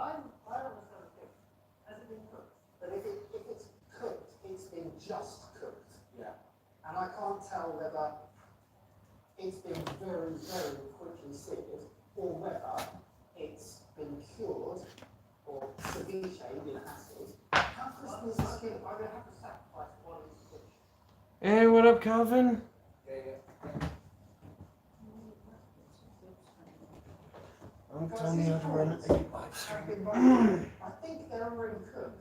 Has it been cooked? But if it's cooked, it's been just cooked. Yeah. And I can't tell whether it's been very, very quickly seared or whether it's been cured or ceviche'd in acid. How crisp is the skin? I'm going to have to sacrifice one of these fish. Hey, what up, Calvin? Yeah. I'm telling you how to run it. I think they're already cooked.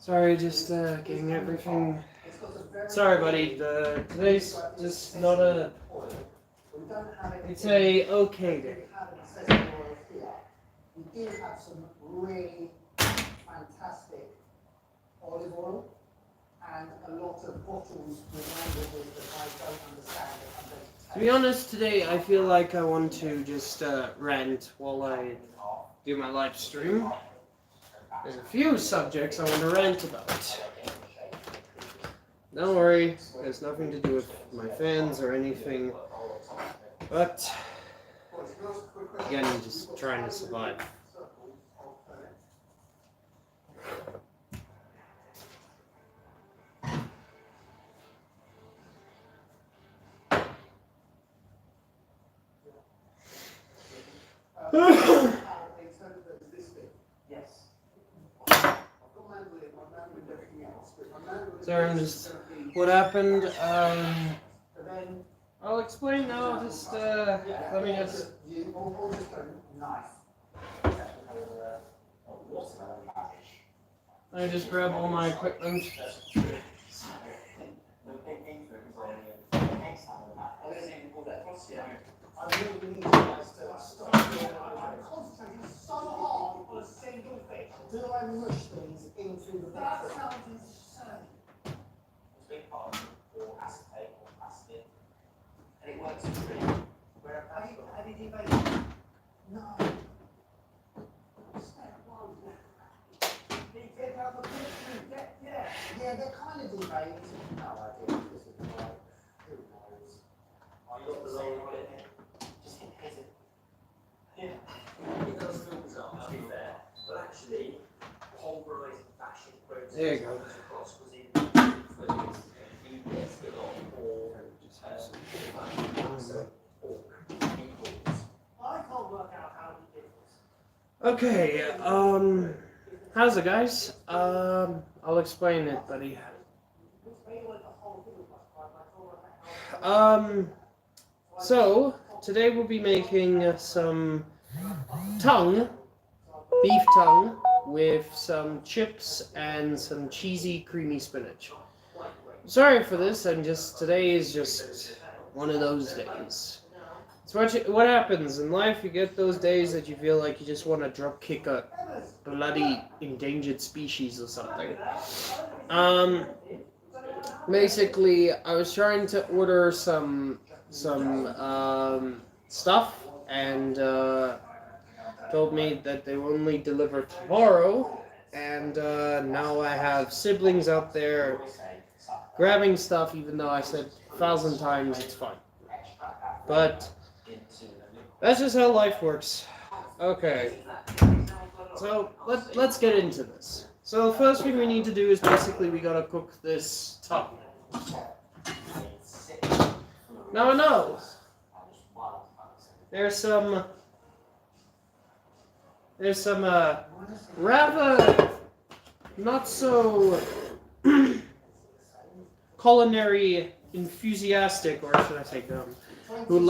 Sorry, just getting everything. Sorry, buddy. Today's just not a. It's a okay day. We do have some really fantastic olive oil and a lot of bottles with languages that I don't understand. To be honest, today I feel like I want to just rant while I do my live stream. There's a few subjects I want to rant about. Don't worry, there's nothing to do with my fans or anything. But, again, I'm just trying to survive. Sorry, I'm just. What happened? I'll explain now. Just let me just. Let me just grab all my equipment. I really need you guys to stop. I'm concentrating so hard on a single thing. Do I mush things into the That sounds insane. It's big part or acetate or plastic. And it works a treat. Have you debated? No. Step one. Get out the picture. Yeah, they're kind of debated. No idea. This is right. Who knows? I got the same on it. Yeah, it does feel bizarre, to be fair, but actually, pulverised fashion protein there you go. across was in fluids, or I can't work out how he did this. Okay, how's it, guys? I'll explain it, buddy. So, today we'll be making some beef tongue, with some chips and some cheesy, creamy spinach. Sorry for this, today is just one of those days. It's what happens in life. You get those days that you feel like you just want to drop kick a bloody endangered species or something. Basically, I was trying to order some stuff, and told me that they will only deliver tomorrow, and now I have siblings out there grabbing stuff, even though I said 1,000 times it's fine. But that's just how life works. Okay, so let's get into this. So the first thing we need to do is basically we gotta cook this tongue. Now I know there's some rather not so culinary enthusiastic, or should I say dumb, who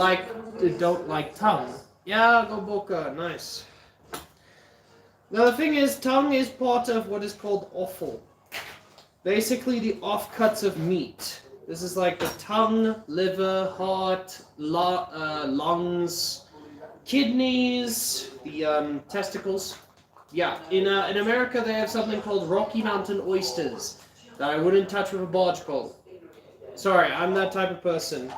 don't like tongue. Yeah, go Boca, nice. Now the thing is, tongue is part of what is called offal. Basically the offcuts of meat. This is like the tongue, liver, heart, lungs, kidneys, the testicles. Yeah, in America they have something called Rocky Mountain oysters that I wouldn't touch with a barge pole. Sorry, I'm that type of person.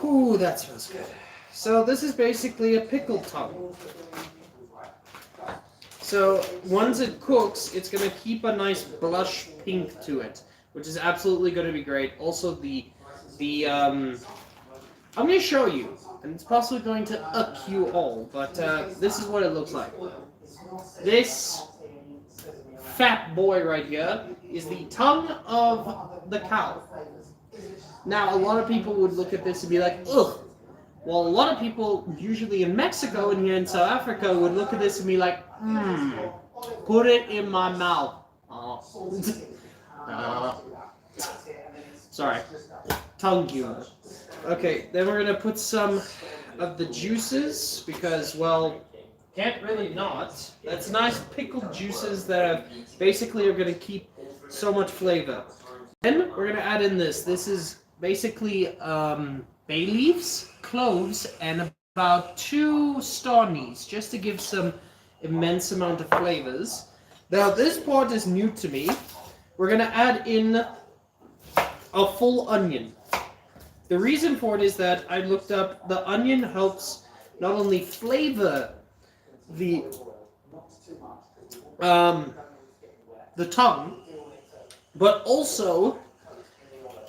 Ooh, that smells good. So this is basically a pickled tongue. So once it cooks, it's going to keep a nice blush pink to it, which is absolutely going to be great. Also I'm going to show you, and it's possibly going to uck you all, but this is what it looks like. This fat boy right here is the tongue of the cow. Now, a lot of people would look at this and be like, ugh. Well, a lot of people, usually in Mexico and here in South Africa, would look at this and be like, put it in my mouth. Sorry. Tongue humor. Okay, then we're going to put some of the juices, because, well, can't really not. That's nice pickled juices that basically are going to keep so much flavor. Then we're going to add in this. This is basically bay leaves, cloves, and about 2 star anise, just to give some immense amount of flavors. Now, this part is new to me. We're going to add in a full onion. The reason for it is that I looked up, the onion helps not only flavor the tongue, but also,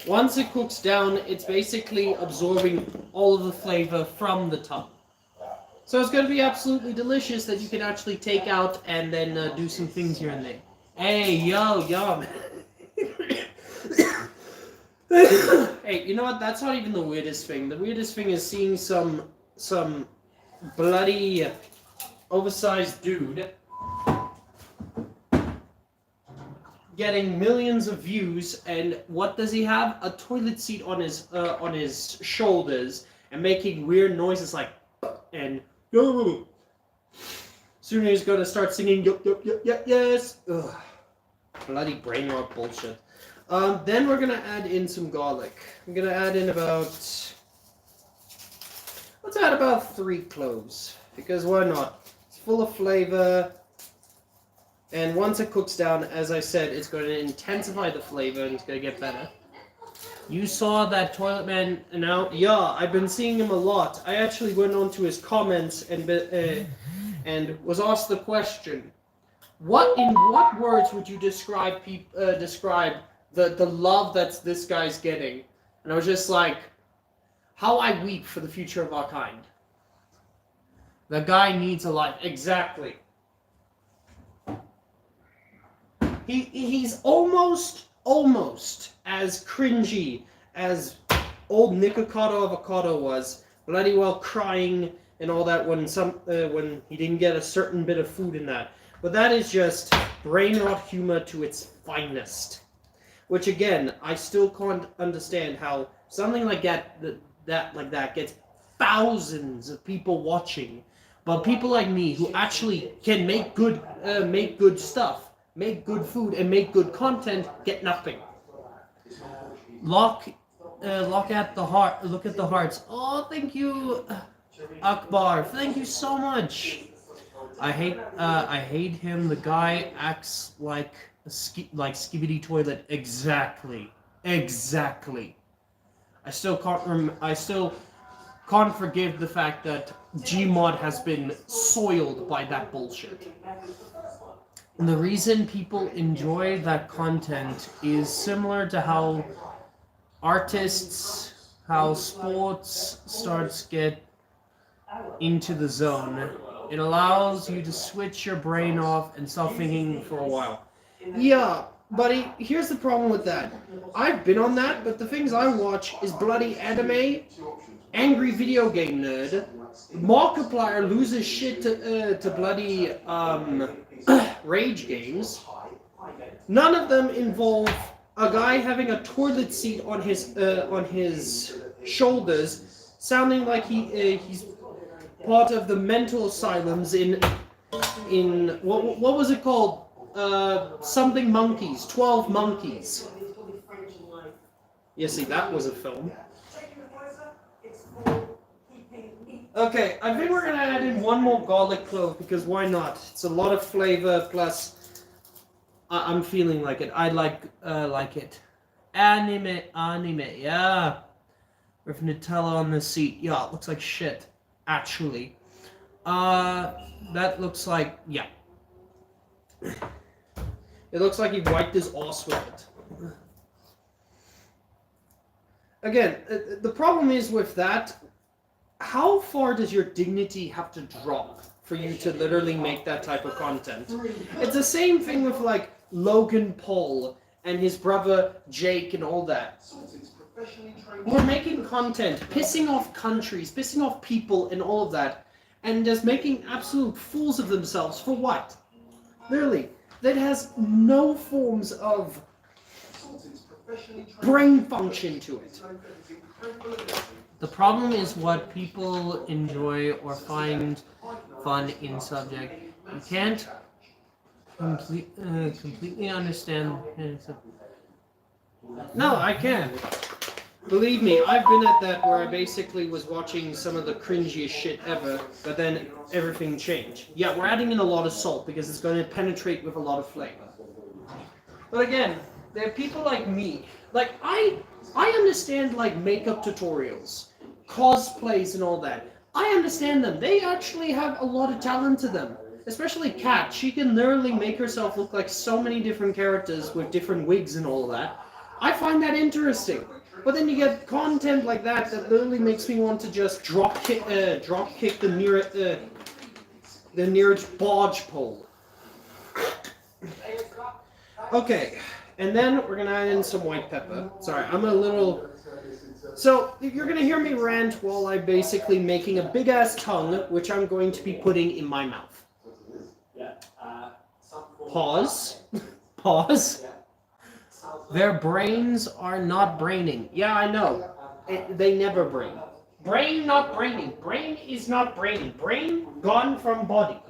once it cooks down, it's basically absorbing all of the flavor from the tongue. So it's going to be absolutely delicious that you can actually take out and then do some things here and there. Hey, yo, yum. Hey, you know what? That's not even the weirdest thing. The weirdest thing is seeing some bloody oversized dude getting millions of views, and what does he have? A toilet seat on his shoulders and making weird noises like and yo. Soon he's gonna start singing yes. Ugh. Bloody brain rot bullshit. Then we're gonna add in some garlic. I'm gonna add in let's add about 3 cloves, because why not? It's full of flavor, and once it cooks down, as I said, it's going to intensify the flavor and it's going to get better. You saw that toilet man now? Yeah, I've been seeing him a lot. I actually went on to his comments and was asked the question, in what words would you describe the love that this guy's getting? And I was just like, how I weep for the future of our kind. The guy needs a life. Exactly. He's almost as cringy as old Nikocado Avocado was, bloody well crying and all that when he didn't get a certain bit of food in that. But that is just brain rot humor to its finest. Which again, I still can't understand how something like that gets thousands of people watching, but people like me who actually can make good stuff, make good food, and make good content get nothing. Look at the hearts. Oh, thank you, Akbar. Thank you so much. I hate him. The guy acts like Skibidi Toilet. Exactly. I still can't forgive the fact that Gmod has been soiled by that bullshit. And the reason people enjoy that content is similar to how artists, how sports starts get into the zone. It allows you to switch your brain off and stop thinking for a while. Yeah, buddy, here's the problem with that. I've been on that, but the things I watch is bloody anime, angry video game nerd, Markiplier loses shit to bloody rage games. None of them involve a guy having a toilet seat on his shoulders, sounding like he's part of the mental asylums in what was it called? Something Monkeys, 12 Monkeys. Yeah, see, that was a film. Okay, I think we're gonna add in one more garlic clove because why not? It's a lot of flavor plus I'm feeling like it. I like it. Anime, yeah. With Nutella on the seat. Yeah, it looks like shit. Actually. That looks like, yeah. It looks like he wiped his ass with it. Again, the problem is with that, how far does your dignity have to drop for you to literally make that type of content? It's the same thing with like Logan Paul and his brother Jake and all that. We're making content, pissing off countries, pissing off people and all of that, and just making absolute fools of themselves for what? Literally, that has no forms of brain function to it. The problem is what people enjoy or find fun in subject. You can't completely understand. No, I can. Believe me, I've been at that where I basically was watching some of the cringiest shit ever, but then everything changed. Yeah, we're adding in a lot of salt because it's going to penetrate with a lot of flavor. But again, there are people like me. Like, I understand, like, makeup tutorials, cosplays and all that. I understand them. They actually have a lot of talent to them. Especially Kat. She can literally make herself look like so many different characters with different wigs and all of that. I find that interesting. But then you get content like that that literally makes me want to just drop kick the nearest barge pole. Okay, and then we're gonna add in some white pepper. Sorry, I'm a little. So you're gonna hear me rant while I'm basically making a big ass tongue, which I'm going to be putting in my mouth. Pause. Pause. Their brains are not braining. Yeah, I know. They never brain. Brain not braining. Brain is not braining. Brain gone from body.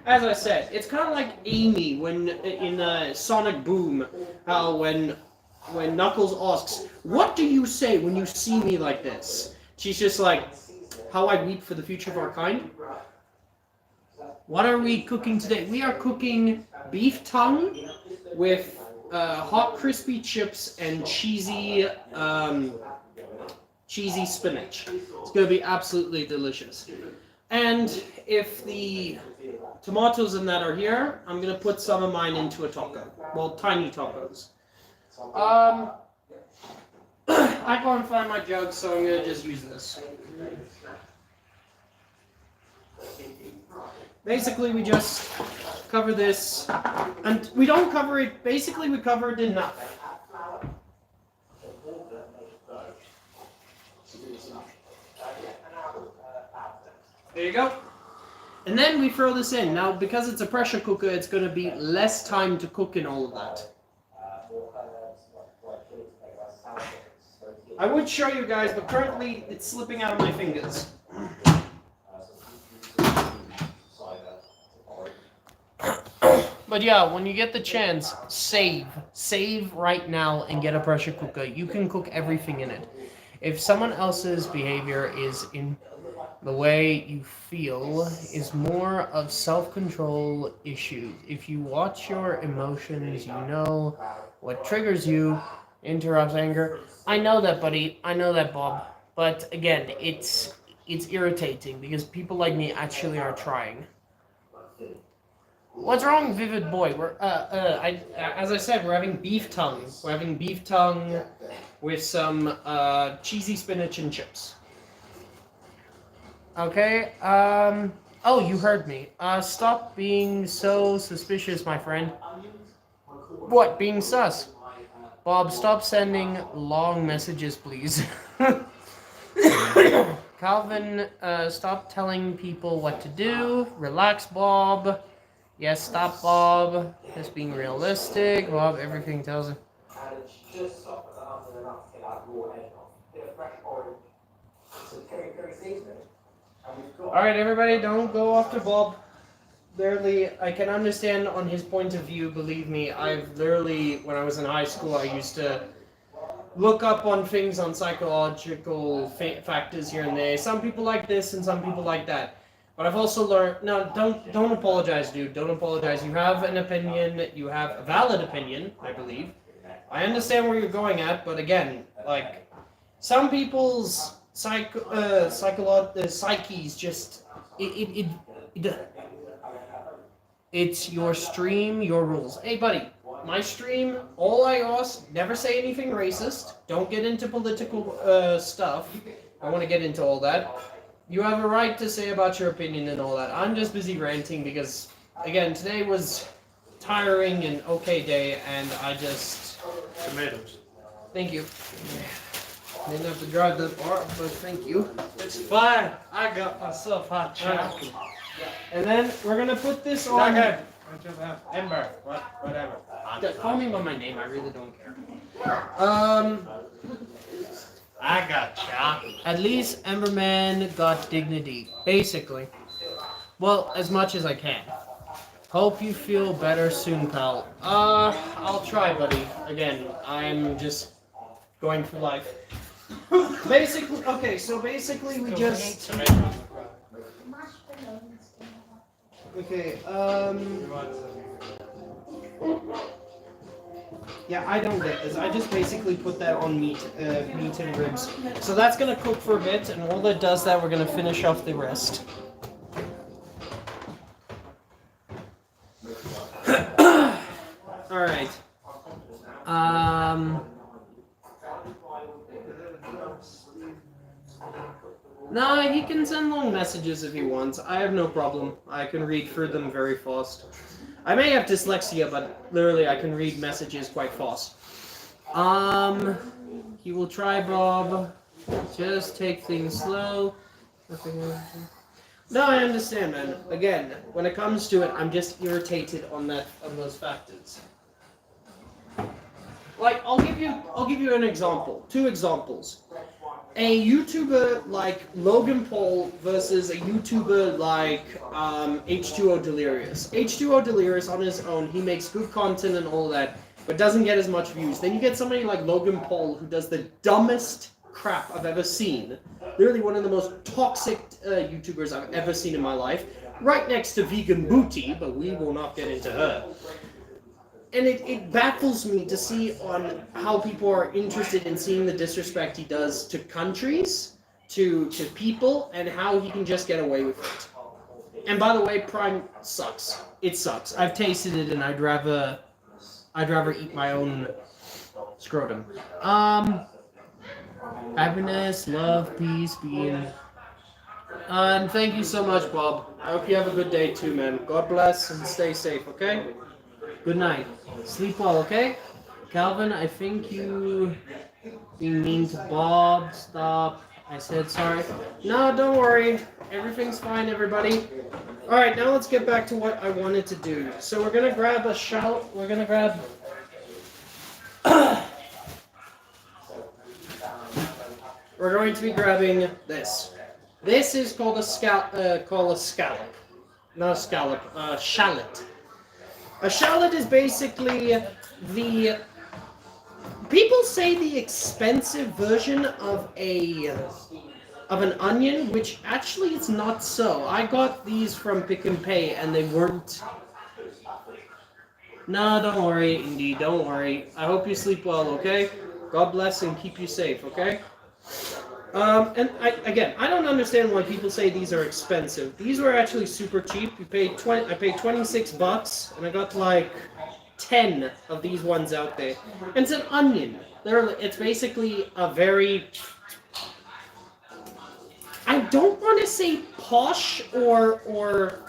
As I said, it's kind of like Amy when in Sonic Boom, how when Knuckles asks, "What do you say when you see me like this?" She's just like, "How I weep for the future of our kind." What are we cooking today? We are cooking beef tongue with hot crispy chips and cheesy spinach. It's going to be absolutely delicious. And if the tomatoes and that are here, I'm going to put some of mine into a taco. Well, tiny tacos. I can't find my jug, so I'm going to just use this. Basically, we just cover this, and we don't cover it, basically we cover it enough. There you go. And then we throw this in. Now, because it's a pressure cooker, it's going to be less time to cook and all of that. I would show you guys, but currently it's slipping out of my fingers. But yeah, when you get the chance, save right now and get a pressure cooker. You can cook everything in it. If someone else's behavior is in the way you feel is more of self-control issues. If you watch your emotions, you know what triggers you, interrupts anger. I know that, buddy. I know that, Bob. But again, it's irritating because people like me actually are trying. What's wrong, Vivid Boy? We're as I said, we're having beef tongue. We're having beef tongue with some cheesy spinach and chips. Okay. Oh, you heard me. Stop being so suspicious, my friend. What? Being sus? Bob, stop sending long messages, please. Calvin, stop telling people what to do. Relax, Bob. Yes, stop, Bob. Just being realistic. Bob, everything tells him. Alright, everybody, don't go after Bob. Literally, I can understand on his point of view, believe me. I've literally, when I was in high school, I used to look up on things on psychological factors here and there. Some people like this and some people like that. But I've also learned, no, don't apologize, dude. Don't apologize. You have an opinion. You have a valid opinion, I believe. I understand where you're going at, but again, like, some people's psyches just, it's your stream, your rules. Hey, buddy, my stream, all I ask, never say anything racist. Don't get into political stuff. I want to get into all that. You have a right to say about your opinion and all that. I'm just busy ranting because, again, today was tiring and okay day, and I just... Tomatoes. Thank you. Didn't have to drive that far, but thank you. It's fine. I got myself hot chocolate. And then we're gonna put this on... Ember. Whatever. Call me by my name, I really don't care. I got chocolate. At least Emberman got dignity, basically. Well, as much as I can. Hope you feel better soon, pal. I'll try, buddy. Again, I'm just going through life. Basically, okay, so basically we just... Okay, yeah, I don't get this. I just basically put that on meat and ribs. So that's gonna cook for a bit, and while it does that, we're gonna finish off the rest. Alright. No, he can send long messages if he wants. I have no problem. I can read through them very fast. I may have dyslexia, but literally I can read messages quite fast. He will try, Bob. Just take things slow. No, I understand, man. Again, when it comes to it, I'm just irritated on those factors. Like, I'll give you an example. 2 examples. A YouTuber like Logan Paul versus a YouTuber like H2O Delirious. H2O Delirious on his own, he makes good content and all that, but doesn't get as much views. Then you get somebody like Logan Paul who does the dumbest crap I've ever seen. Literally one of the most toxic YouTubers I've ever seen in my life. Right next to Vegan Booty, but we will not get into her. And it baffles me to see on how people are interested in seeing the disrespect he does to countries, to people, and how he can just get away with it. And by the way, Prime sucks. It sucks. I've tasted it, and I'd rather eat my own scrotum. Happiness, love, peace, being. And thank you so much, Bob. I hope you have a good day too, man. God bless and stay safe, okay? Good night. Sleep well, okay? Calvin, I think you being mean to Bob. Stop. I said sorry. No, don't worry. Everything's fine, everybody. Alright, now let's get back to what I wanted to do. So we're gonna grab a shallot. We're gonna grab... we're going to be grabbing this. This is called a scallop. Not a scallop, shallot. A shallot is basically the... People say the expensive version of an onion, which actually it's not so. I got these from Pick and Pay, and they weren't... No, don't worry, Indy, don't worry. I hope you sleep well, okay? God bless and keep you safe, okay? And I don't understand why people say these are expensive. These were actually super cheap. I paid $26, and I got like 10 of these ones out there. And it's an onion. It's basically a very... I don't want to say posh or...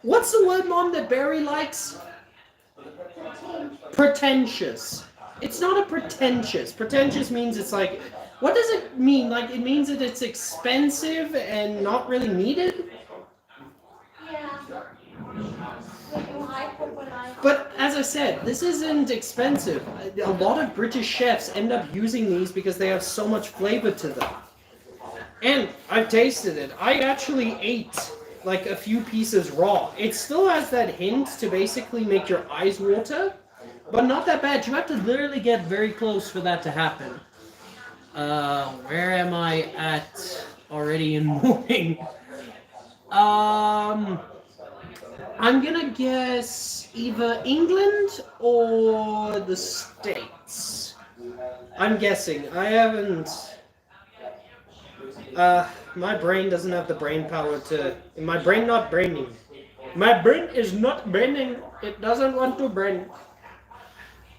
What's the word, Mom, that Barry likes? Pretentious. It's not a pretentious. Pretentious means it's like... What does it mean? Like, it means that it's expensive and not really needed? Yeah. But, as I said, this isn't expensive. A lot of British chefs end up using these because they have so much flavor to them. And I've tasted it. I actually ate, like, a few pieces raw. It still has that hint to basically make your eyes water. but not that bad. You have to literally get very close for that to happen. Where am I at already in moving? I'm gonna guess either England or the States. I'm guessing. I haven't. My brain doesn't have the brain power to. My brain not braining. My brain is not braining. It doesn't want to brain.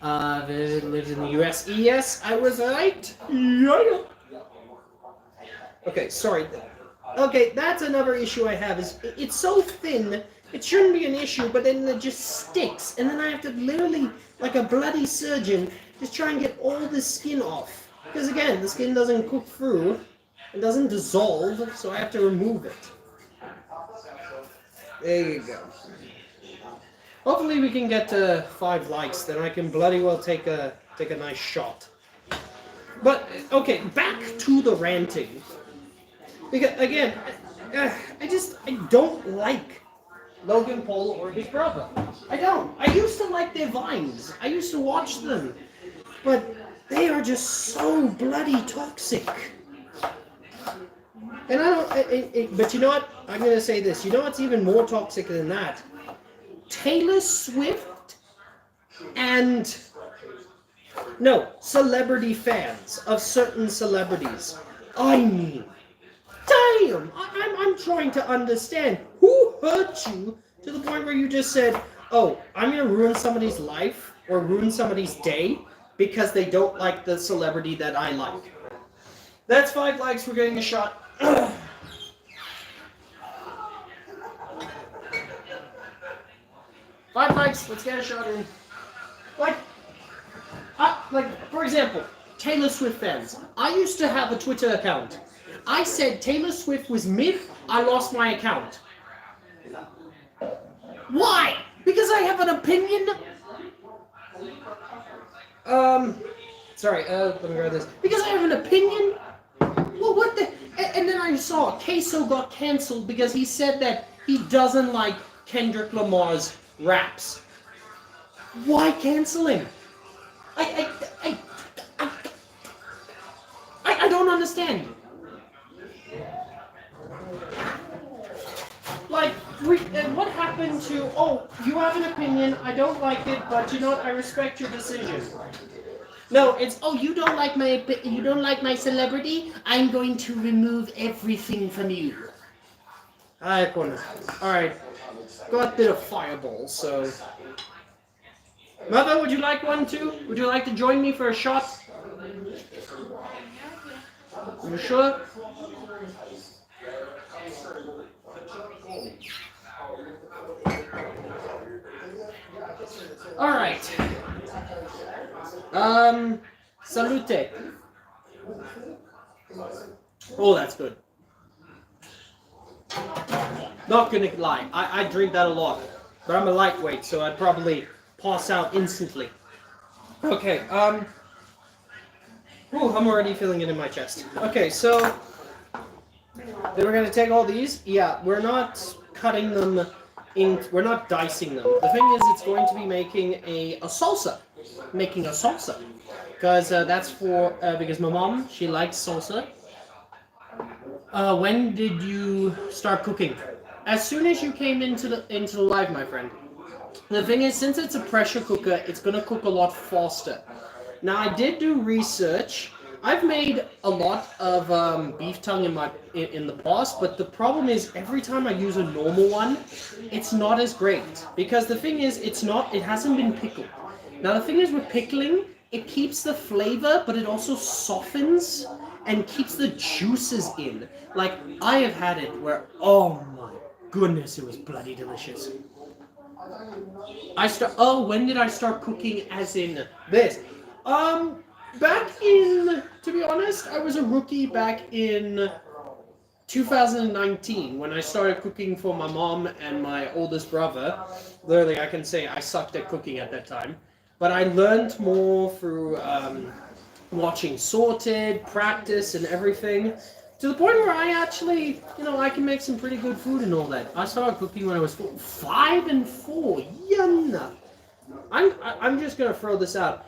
Lives in the US. Yes, I was right. Yeah. Okay, sorry. Okay, that's another issue I have. Is it's so thin. It shouldn't be an issue, but then it just sticks, and then I have to literally, like a bloody surgeon, just try and get all the skin off. Because again, the skin doesn't cook through, it doesn't dissolve, so I have to remove it. There you go. Hopefully we can get to 5 likes, then I can bloody well take a nice shot. But okay, back to the ranting. Because again, I don't like Logan Paul or his brother. I don't. I used to like their vines. I used to watch them. But they are just so bloody toxic. And I don't, but you know what? I'm going to say this. You know what's even more toxic than that? Taylor Swift and, no, celebrity fans of certain celebrities. I mean, damn! I'm trying to understand. Who hurt you to the point where you just said, oh, I'm going to ruin somebody's life or ruin somebody's day because they don't like the celebrity that I like? That's 5 likes. We're getting a shot. 5 likes. Let's get a shot in. Like, for example, Taylor Swift fans. I used to have a Twitter account. I said Taylor Swift was mid. I lost my account. Why? Because I have an opinion. Sorry. Let me grab this. Because I have an opinion. Well, what the? And then I saw Queso got canceled because he said that he doesn't like Kendrick Lamar's raps. Why cancel him? I don't understand. Like, what happened to, oh, you have an opinion, I don't like it, but you know what, I respect your decision. No, it's, oh, you don't like my celebrity? I'm going to remove everything from you. Alright. Got a bit of fireball, so. Mother, would you like one too? Would you like to join me for a shot? You sure? Alright. Salute. Oh, that's good. Not gonna lie, I drink that a lot. But I'm a lightweight, so I'd probably pass out instantly. Okay, I'm already feeling it in my chest. Okay, so then we're gonna take all these. Yeah, we're not cutting them we're not dicing them. The thing is, it's going to be making a salsa. Making a salsa. Because that's for, because my mom, she likes salsa. When did you start cooking? As soon as you came into the live, my friend. The thing is, since it's a pressure cooker, it's gonna cook a lot faster. Now, I did do research. I've made a lot of beef tongue in the past, but the problem is every time I use a normal one, it's not as great because the thing is, it hasn't been pickled. Now the thing is with pickling, it keeps the flavor, but it also softens and keeps the juices in. Like I have had it where, oh my goodness, it was bloody delicious. When did I start cooking as in this? Back in, to be honest, I was a rookie back in 2019 when I started cooking for my mom and my oldest brother. Literally, I can say I sucked at cooking at that time. But I learned more through watching Sorted, practice, and everything. To the point where I actually, I can make some pretty good food and all that. I started cooking when I was 5 and 4. Yum! I'm just gonna throw this out.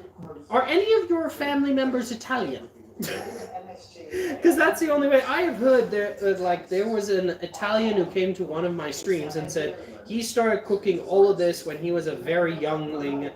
Are any of your family members Italian? Because that's the only way. I have heard there was an Italian who came to one of my streams and said he started cooking all of this when he was a very youngling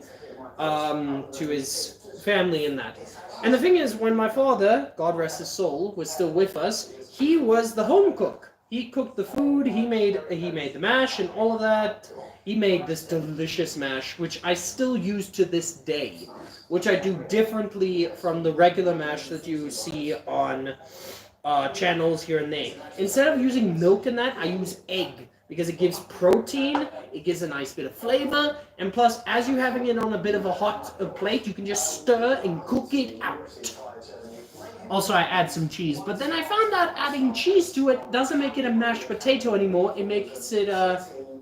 to his family and that. And the thing is, when my father, God rest his soul, was still with us, he was the home cook. He cooked the food. He made the mash and all of that. He made this delicious mash, which I still use to this day, which I do differently from the regular mash that you see on channels here and there. Instead of using milk in that, I use egg, because it gives protein, it gives a nice bit of flavor, and plus, as you're having it on a bit of a hot plate, you can just stir and cook it out. Also, I add some cheese, but then I found out adding cheese to it doesn't make it a mashed potato anymore. It makes it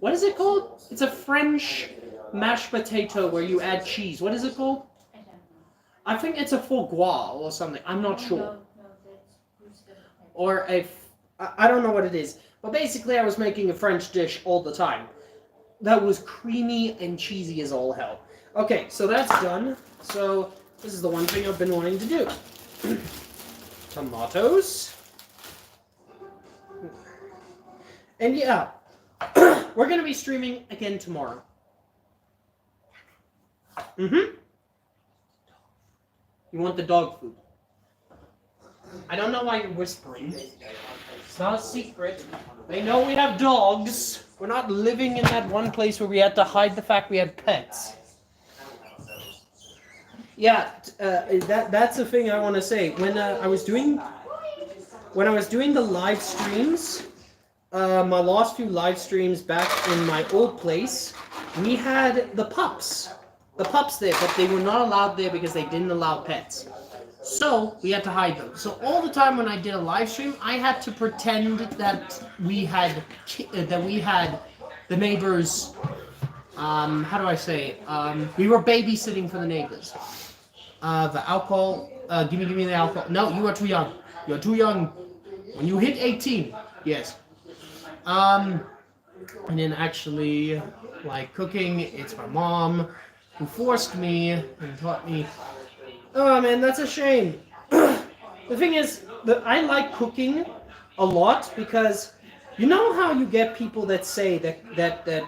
what is it called? It's a French mashed potato where you add cheese. What is it called? I don't know. I think it's a foie gras or something. I'm not sure. No, that's Or I don't know what it is. But basically, I was making a French dish all the time. That was creamy and cheesy as all hell. Okay, so that's done. So this is the one thing I've been wanting to do. Tomatoes. And yeah, we're going to be streaming again tomorrow. You want the dog food? I don't know why you're whispering. It's not a secret. They know we have dogs. We're not living in that one place where we had to hide the fact we had pets. Yeah, that's the thing I want to say. When I was doing the live streams, my last few live streams back in my old place, we had the pups there, but they were not allowed there because they didn't allow pets. So we had to hide them. So all the time when I did a live stream, I had to pretend that we had the neighbors. How do I say? We were babysitting for the neighbors. The alcohol. Give me the alcohol. No, you are too young. You're too young. When you hit 18, yes. And then actually, like cooking, it's my mom who forced me and taught me. Oh man, that's a shame. The thing is that I like cooking a lot because you know how you get people that say that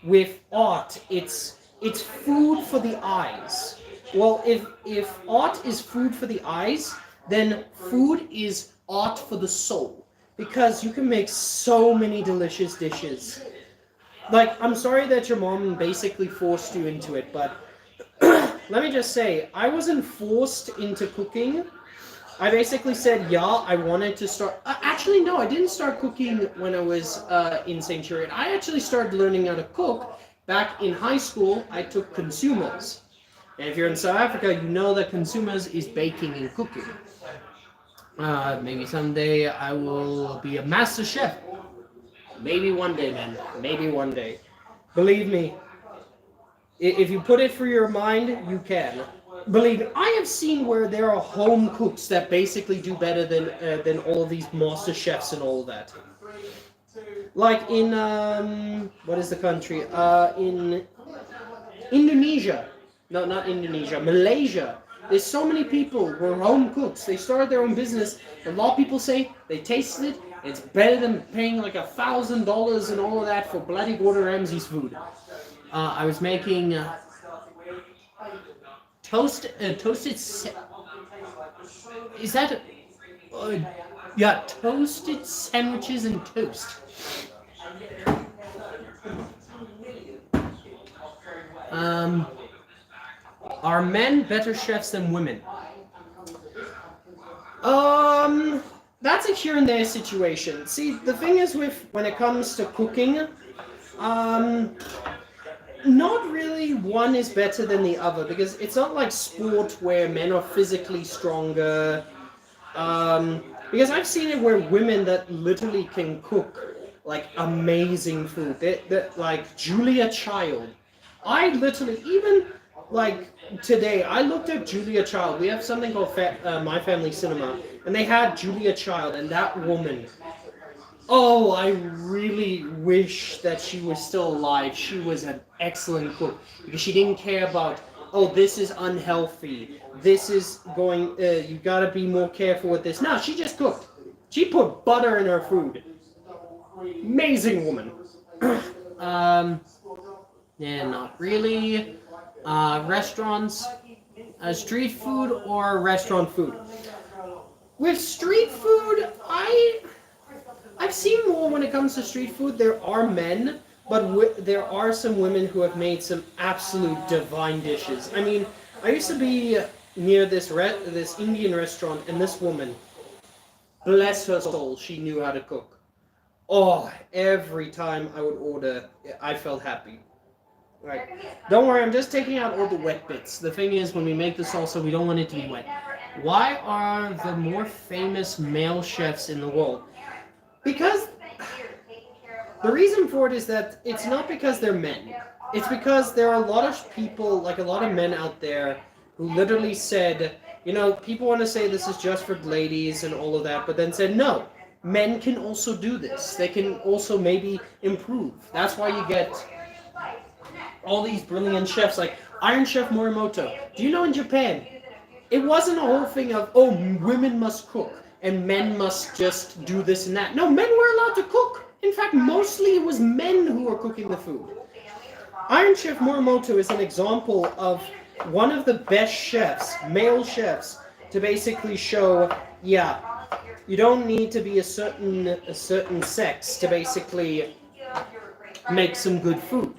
with art it's food for the eyes. Well, if art is food for the eyes, then food is art for the soul, because you can make so many delicious dishes. Like, I'm sorry that your mom basically forced you into it, but let me just say, I wasn't forced into cooking. I basically said, yeah, I wanted to start. Actually, no, I didn't start cooking when I was in St. Chariot. I actually started learning how to cook back in high school. I took consumers. And if you're in South Africa, you know that consumers is baking and cooking. Maybe someday I will be a master chef. Maybe one day, man. Maybe one day. Believe me. If you put it through your mind, you can. Believe me, I have seen where there are home cooks that basically do better than all of these master chefs and all of that. Like in what is the country? In Indonesia. No, not Indonesia. Malaysia. There's so many people who are home cooks. They started their own business. A lot of people say they tasted it. It's better than paying like $1,000 and all of that for bloody Gordon Ramsay's food. I was making toasted. Is that? Yeah, toasted sandwiches and toast. Are men better chefs than women? That's a here and there situation. See, the thing is when it comes to cooking, not really one is better than the other, because it's not like sport where men are physically stronger. Because I've seen it where women that literally can cook like amazing food. They're like Julia Child. I literally, even like today, I looked at Julia Child. We have something called My Family Cinema, and they had Julia Child, and that woman, Oh, I really wish that she was still alive. She was an excellent cook because she didn't care about, oh, this is unhealthy. This is going, you gotta be more careful with this. No, she just cooked. She put butter in her food. Amazing woman. Yeah, not really. Restaurants, street food or restaurant food. With street food, I've seen more when it comes to street food. There are men, but there are some women who have made some absolute divine dishes. I mean, I used to be near this Indian restaurant, and this woman, bless her soul, she knew how to cook. Oh, every time I would order, I felt happy. Right. Don't worry, I'm just taking out all the wet bits. The thing is, when we make the salsa, we don't want it to be wet. Why are the more famous male chefs in the world? Because the reason for it is that it's not because they're men. It's because there are a lot of people, like a lot of men out there, who literally said, you know, people want to say this is just for ladies and all of that, but then said, no, men can also do this. They can also maybe improve. That's why you get all these brilliant chefs like Iron Chef Morimoto. Do you know in Japan, it wasn't a whole thing of, oh, women must cook and men must just do this and that. No, men were allowed to cook. In fact, mostly it was men who were cooking the food. Iron Chef Morimoto is an example of one of the best chefs, male chefs, to basically show, yeah, you don't need to be a certain sex to basically make some good food.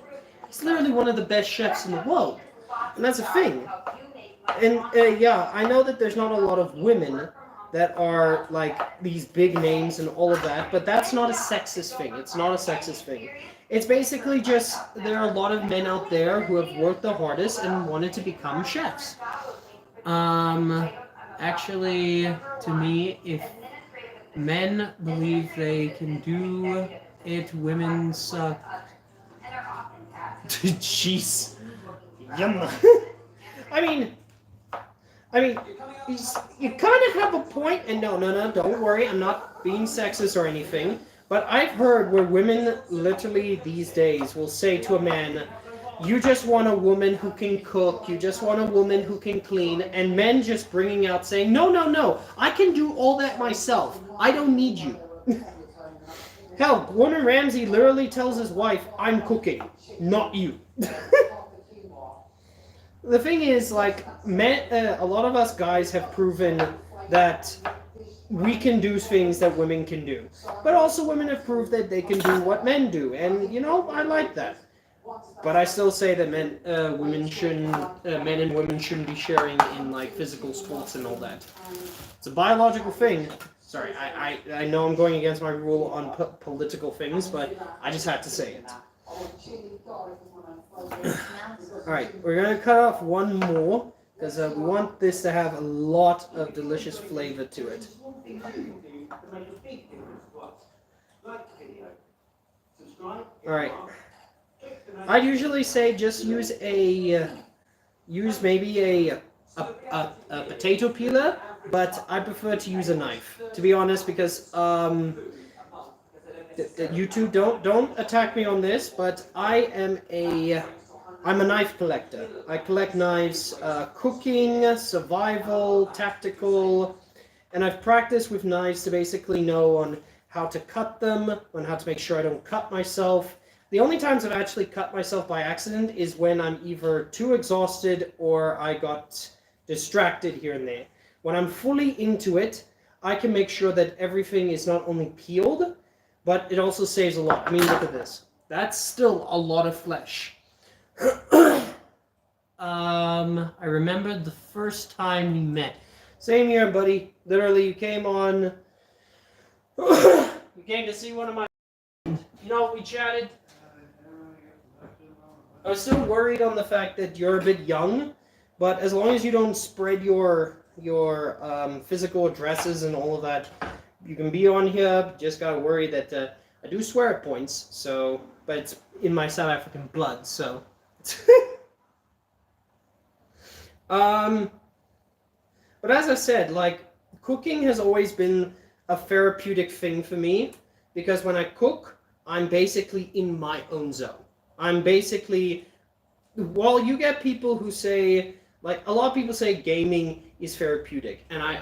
He's literally one of the best chefs in the world. And that's a thing. And yeah, I know that there's not a lot of women that are like these big names and all of that, but that's not a sexist thing. It's not a sexist thing. It's basically just there are a lot of men out there who have worked the hardest and wanted to become chefs. Actually, to me, if men believe they can do it, women suck. Jeez. Yum. I mean, you kind of have a point, and no, don't worry, I'm not being sexist or anything, but I've heard where women literally these days will say to a man, you just want a woman who can cook, you just want a woman who can clean, and men just bringing out saying, no, I can do all that myself, I don't need you. Hell, Gordon Ramsay literally tells his wife, I'm cooking, not you. The thing is, like, men, a lot of us guys have proven that we can do things that women can do. But also women have proved that they can do what men do. And, you know, I like that. But I still say that men and women shouldn't be sharing in, like, physical sports and all that. It's a biological thing. Sorry, I know I'm going against my rule on political things, but I just had to say it. Alright, we're going to cut off one more, because we want this to have a lot of delicious flavor to it. Alright. I'd usually say just use maybe a potato peeler, but I prefer to use a knife, to be honest, because you two don't attack me on this, but I'm a knife collector. I collect knives, cooking, survival, tactical, and I've practiced with knives to basically know on how to cut them, on how to make sure I don't cut myself. The only times I've actually cut myself by accident is when I'm either too exhausted or I got distracted here and there. When I'm fully into it, I can make sure that everything is not only peeled, but it also saves a lot. I mean, look at this. That's still a lot of flesh. I remember the first time we met. Same here, buddy. Literally, you came on. You came to see one of my. You know, we chatted. I was still worried on the fact that you're a bit young, but as long as you don't spread your physical addresses and all of that, you can be on here. Just gotta worry that I do swear at points. So, but it's in my South African blood. So. But as I said, like, cooking has always been a therapeutic thing for me. because when I cook, I'm basically in my own zone. I'm basically, while you get people who say, like, a lot of people say gaming is therapeutic, and I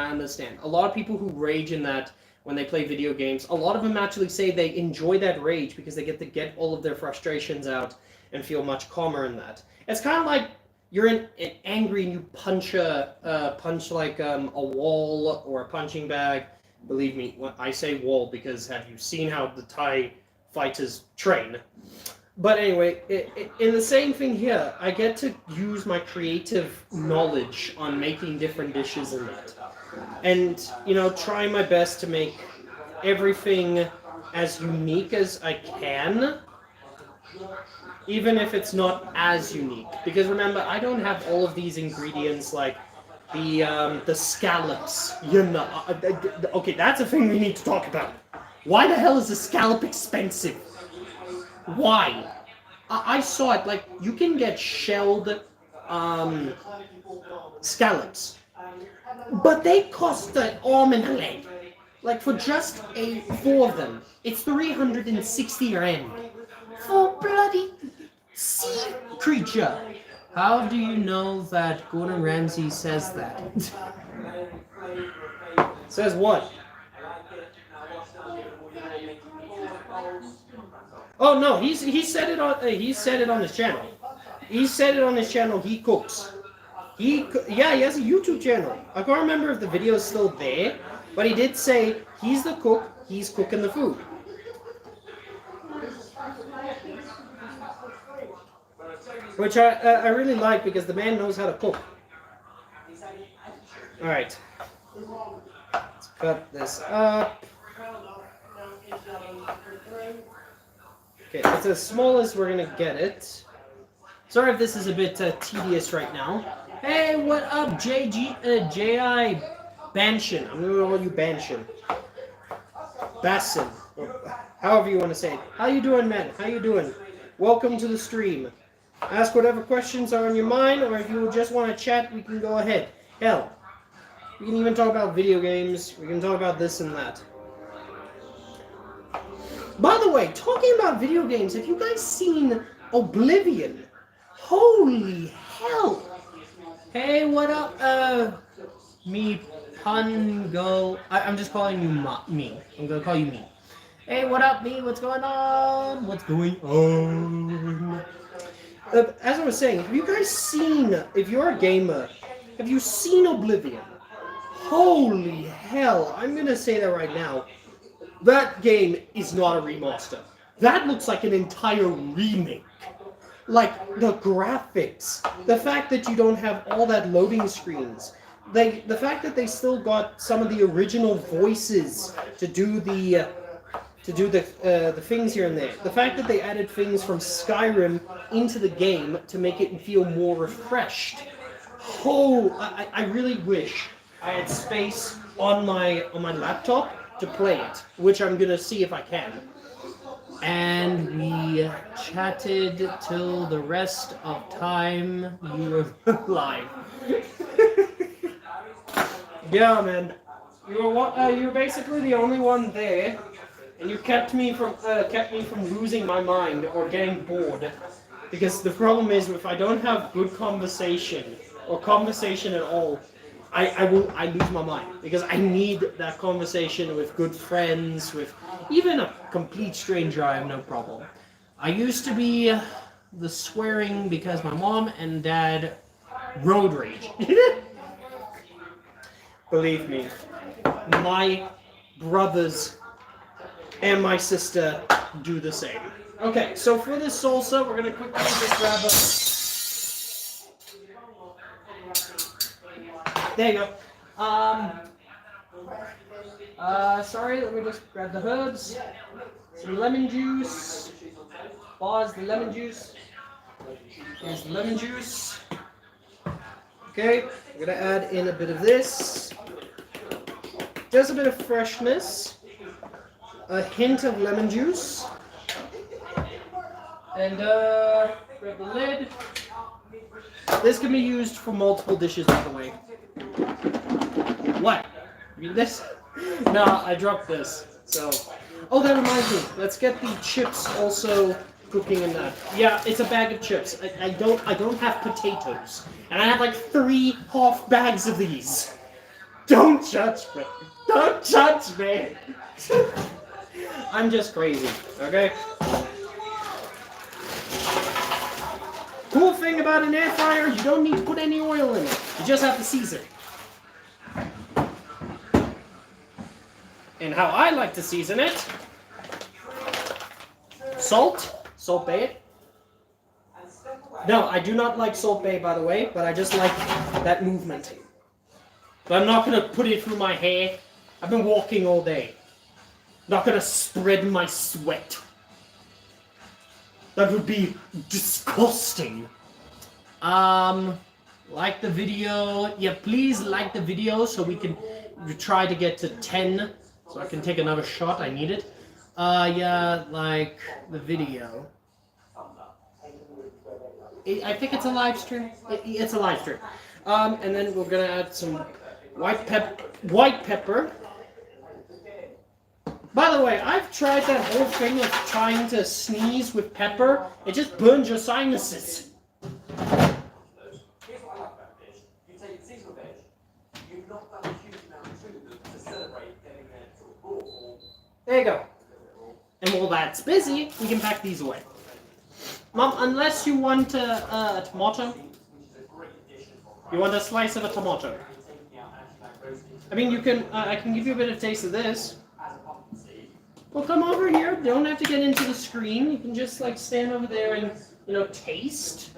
understand. A lot of people who rage in that when they play video games, a lot of them actually say they enjoy that rage because they get to get all of their frustrations out and feel much calmer in that. It's kind of like you're angry and you punch like a wall or a punching bag. Believe me, when I say wall because have you seen how the Thai fighters train? But anyway, in the same thing here, I get to use my creative knowledge on making different dishes and that. And, try my best to make everything as unique as I can, even if it's not as unique. Because remember, I don't have all of these ingredients like the scallops. Okay, that's a thing we need to talk about. Why the hell is a scallop expensive? Why? I saw it, like, you can get shelled scallops, but they cost an arm and a leg. Like, for just 4 of them, it's 360 rand. For bloody sea creature. How do you know that Gordon Ramsay says that? Says what? Oh no, he said it on his channel. He said it on his channel. He cooks. He has a YouTube channel. I can't remember if the video is still there, but he did say he's the cook. He's cooking the food. Which I really like because the man knows how to cook. All right, let's cut this up. Okay, it's as small as we're gonna get it. Sorry if this is a bit tedious right now. Hey, what up, J.I. Banshin? I'm gonna call you Banshin. Bassin. However you want to say it. How you doing, man? How you doing? Welcome to the stream. Ask whatever questions are on your mind, or if you just want to chat, we can go ahead. Hell, we can even talk about video games. We can talk about this and that. By the way, talking about video games, have you guys seen Oblivion? Holy hell! Hey, what up, me, Pungo? I'm just calling you me. I'm gonna call you me. Hey, what up, me? What's going on? What's going on? As I was saying, have you guys seen, if you're a gamer, have you seen Oblivion? Holy hell, I'm gonna say that right now. That game is not a remaster. That looks like an entire remake. Like, the graphics, the fact that you don't have all that loading screens, the fact that they still got some of the original voices to do the things here and there, the fact that they added things from Skyrim into the game to make it feel more refreshed. Oh, I really wish I had space on my laptop to play it, which I'm gonna see if I can. And we chatted till the rest of time you were live. Yeah, man. You were basically the only one there, and you kept me from losing my mind or getting bored. Because the problem is, if I don't have good conversation or conversation at all, I lose my mind, because I need that conversation with good friends, with even a complete stranger. I have no problem. I used to be the swearing because my mom and dad road rage. Believe me, my brothers and my sister do the same. Okay, so for this salsa, we're gonna quickly just grab a. There you go. Sorry, let me just grab the herbs. Some lemon juice. Pause the lemon juice. Here's the lemon juice. Okay, I'm gonna add in a bit of this. Just a bit of freshness. A hint of lemon juice. And grab the lid. This can be used for multiple dishes, by the way. What? You mean this? No, I dropped this. So, Oh, that reminds me. Let's get the chips also cooking in that. Yeah, it's a bag of chips. I don't have potatoes, and I have like 3 half bags of these. Don't judge me. Don't judge me. I'm just crazy. Okay. Cool thing about an air fryer, you don't need to put any oil in it. You just have to season. And how I like to season it: salt, Salt Bay. No, I do not like Salt Bay, by the way, but I just like that movement. But I'm not gonna put it through my hair. I've been walking all day. Not gonna spread my sweat. That would be disgusting. Like the video. Yeah, please like the video so we can try to get to 10. So I can take another shot. I need it. Yeah, like the video. I think it's a live stream. It's a live stream. And then we're gonna add some white pepper. By the way, I've tried that whole thing of trying to sneeze with pepper. It just burns your sinuses. Here's what I like about fish. You take seasonal fish, you've not done a huge amount to them to celebrate getting their sort of raw form. There you go. And while that's busy, we can pack these away. Mom, unless you want a tomato. You want a slice of a tomato. I mean, you can. I can give you a bit of taste of this. Well, come over here. Don't have to get into the screen. You can just like stand over there and, you know, taste.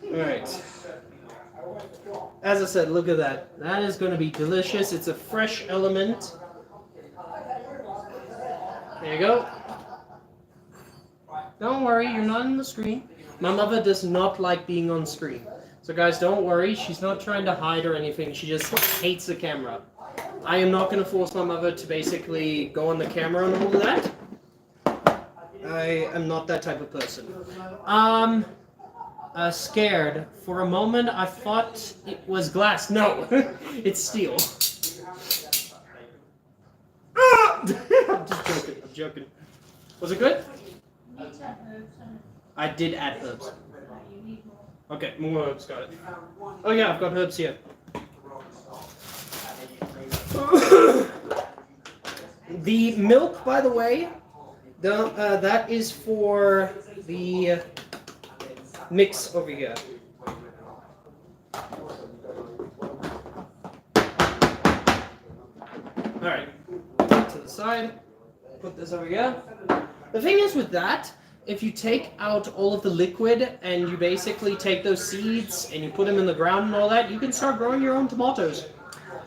Alright. As I said, look at that. That is going to be delicious. It's a fresh element. There you go. Don't worry, you're not on the screen. My mother does not like being on screen. So guys, don't worry. She's not trying to hide or anything. She just hates the camera. I am not going to force my mother to basically go on the camera and all of that. I am not that type of person. Scared. For a moment, I thought it was glass. No, it's steel. I'm just joking. I'm joking. Was it good? I did add herbs. Okay, more herbs. Got it. Oh yeah, I've got herbs here. The milk, by the way, that is for the mix over here. Alright, to the side, put this over here. The thing is with that, if you take out all of the liquid and you basically take those seeds and you put them in the ground and all that, you can start growing your own tomatoes.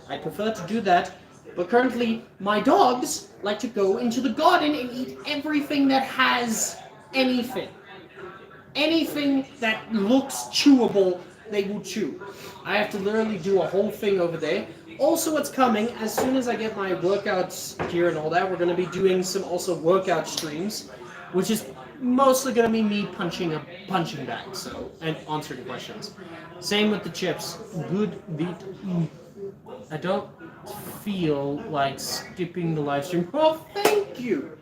I prefer to do that, but currently my dogs like to go into the garden and eat everything that has anything. Anything that looks chewable, they will chew. I have to literally do a whole thing over there. Also, what's coming, as soon as I get my workouts gear and all that, we're going to be doing some also workout streams, which is mostly going to be me punching back, so, and answering questions. Same with the chips. Good beat. I don't feel like skipping the live stream. Oh, thank you.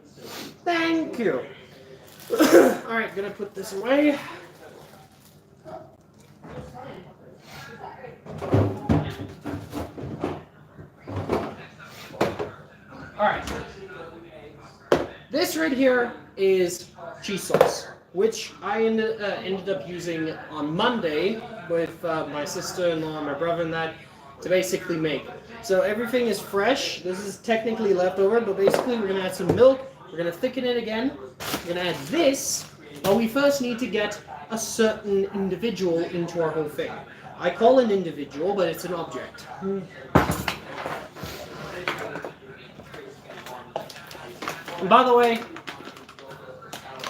Thank you. Alright, gonna put this away. Alright. This right here is cheese sauce, which I ended up using on Monday with my sister-in-law and my brother and that to basically make. So everything is fresh. This is technically leftover, but basically we're gonna add some milk. We're going to thicken it again. We're going to add this, but we first need to get a certain individual into our whole thing. I call an individual, but it's an object. And by the way,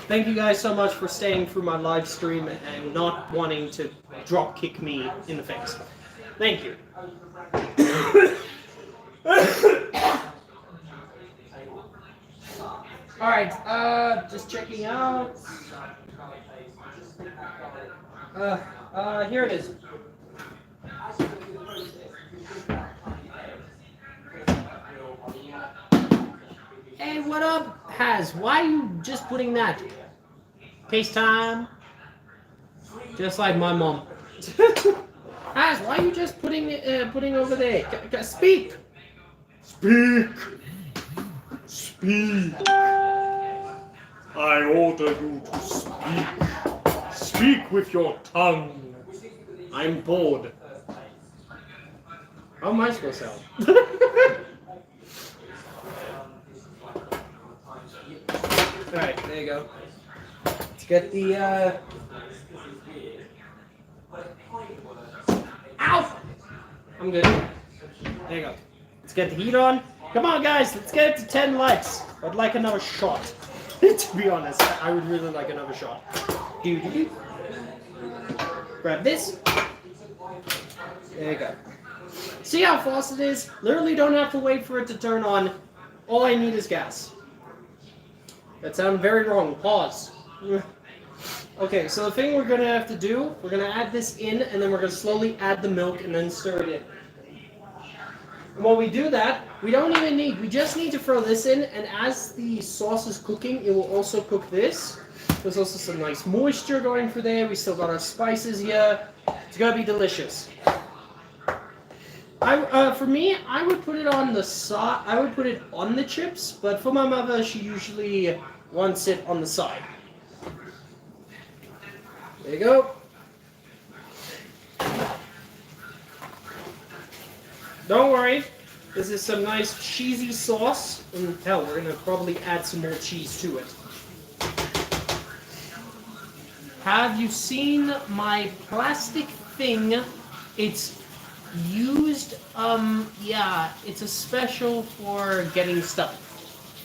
thank you guys so much for staying through my live stream and not wanting to drop kick me in the face. Thank you. Alright, just checking out. Here it is. Hey, what up, Haz? Why are you just putting that? FaceTime. Just like my mom. Haz, why are you just putting over there? Speak! Speak! Speak! I order you to speak. Speak with your tongue. I'm bored. How am I supposed to sound? Alright, there you go. Let's get the, Ow! I'm good. There you go. Let's get the heat on. Come on, guys, let's get it to 10 likes. I'd like another shot. To be honest, I would really like another shot. Do. Grab this. There you go. See how fast it is? Literally don't have to wait for it to turn on. All I need is gas. That sounded very wrong. Pause. Okay, so the thing we're going to have to do, we're going to add this in, and then we're going to slowly add the milk and then stir it in. And while we do that, we just need to throw this in, and as the sauce is cooking, it will also cook this. There's also some nice moisture going through there. We still got our spices here. It's going to be delicious. For me, I would put it on the side. I would put it on the chips, but for my mother, she usually wants it on the side. There you go. Don't worry, this is some nice cheesy sauce, and hell, we're gonna probably add some more cheese to it. Have you seen my plastic thing? It's used, yeah, it's a special for getting stuff.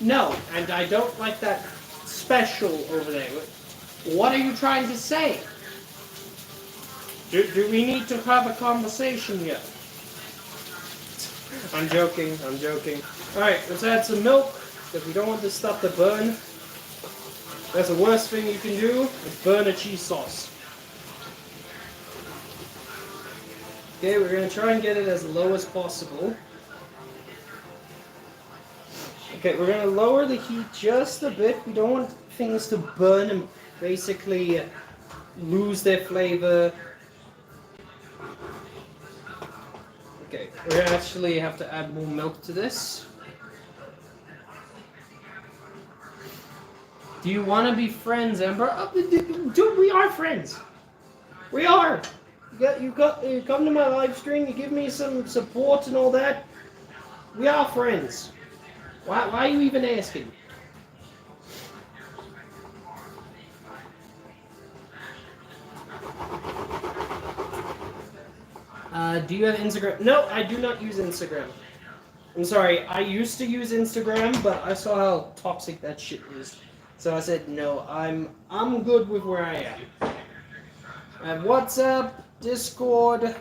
No, and I don't like that special over there. What are you trying to say? Do we need to have a conversation here? I'm joking. Alright, let's add some milk, because we don't want this stuff to burn. That's the worst thing you can do, is burn a cheese sauce. Okay, we're going to try and get it as low as possible. Okay, we're going to lower the heat just a bit. We don't want things to burn and basically lose their flavor. Okay, we're going to actually have to add more milk to this. Do you want to be friends, Ember? Oh, dude, we are friends. We are. You come to my live stream, you give me some support and all that. We are friends. Why are you even asking? Do you have Instagram? No, I do not use Instagram. I'm sorry, I used to use Instagram, but I saw how toxic that shit is. So I said, no, I'm good with where I am. I have WhatsApp, Discord.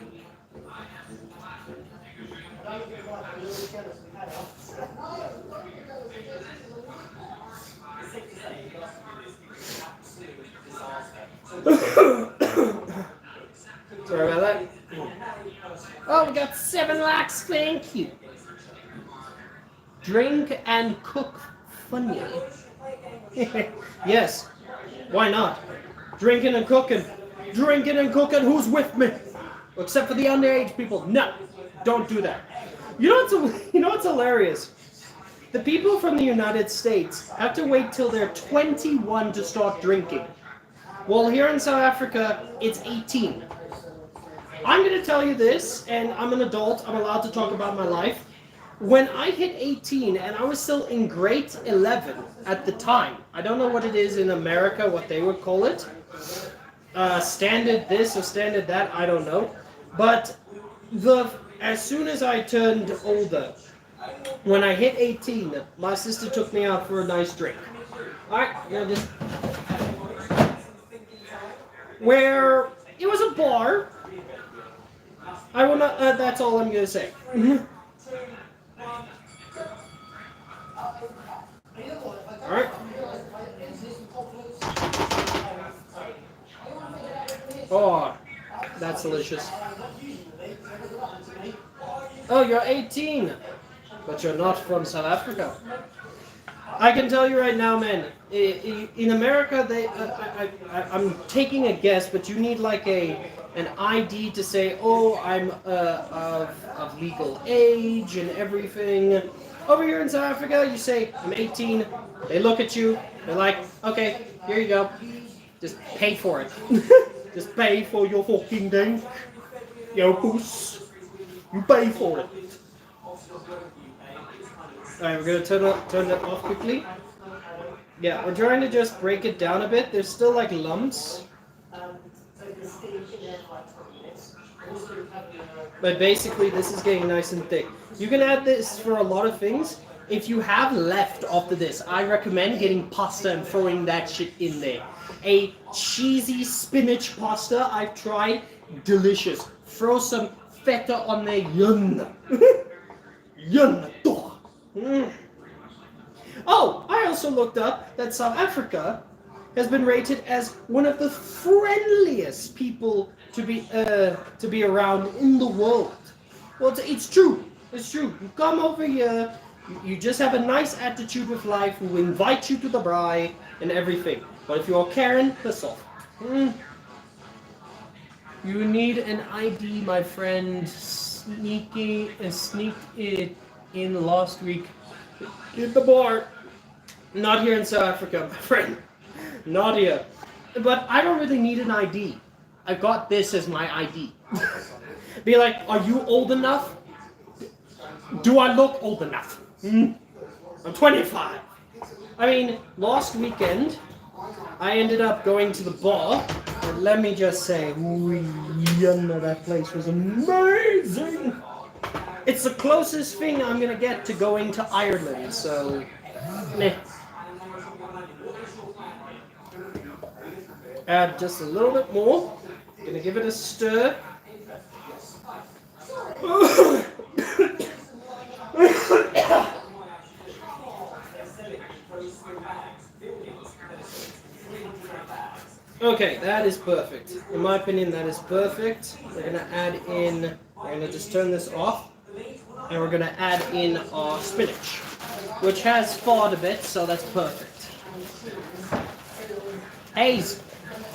Sorry about that. Oh, we got 7 likes, thank you. Drink and cook funny. Yes, why not? Drinking and cooking. Drinking and cooking, who's with me? Except for the underage people. No, don't do that. You know what's hilarious? The people from the United States have to wait till they're 21 to start drinking. Well, here in South Africa, it's 18. I'm going to tell you this, and I'm an adult, I'm allowed to talk about my life. When I hit 18, and I was still in grade 11 at the time, I don't know what it is in America, what they would call it. Standard this or standard that, I don't know. But as soon as I turned older, when I hit 18, my sister took me out for a nice drink. Alright, just... Where it was a bar. I will not, that's all I'm going to say. Alright. Oh, that's delicious. Oh, you're 18, but you're not from South Africa. I can tell you right now, man. In America, I'm taking a guess, but you need like an ID to say, oh, I'm of legal age and everything. Over here in South Africa, you say I'm 18. They look at you. They're like, okay, here you go. Just pay for it. Just pay for your fucking drink. Yo, puss. You pay for it. Alright, we're gonna turn that off quickly. Yeah, we're trying to just break it down a bit. There's still like lumps. But basically this is getting nice and thick. You can add this for a lot of things. If you have left after this, I recommend getting pasta and throwing that shit in there. A cheesy spinach pasta I've tried, delicious. Throw some feta on there, yum. Yum. Oh, I also looked up that South Africa has been rated as one of the friendliest people to be around in the world. Well, it's true. It's true. You come over here, you just have a nice attitude with life. We invite you to the braai and everything. But if you're Karen, piss off. You need an ID, my friend. Sneaked it in last week. In the bar. Not here in South Africa, my friend. Not here. But I don't really need an ID. I got this as my ID. Be like, are you old enough? Do I look old enough? I'm 25. I mean, last weekend, I ended up going to the bar, and let me just say, that place was amazing. It's the closest thing I'm gonna get to going to Ireland, so, meh. Add just a little bit more. Gonna give it a stir. Okay, that is perfect. In my opinion, that is perfect. We're gonna just turn this off, and we're gonna add in our spinach, which has thawed a bit, so that's perfect. Hayes,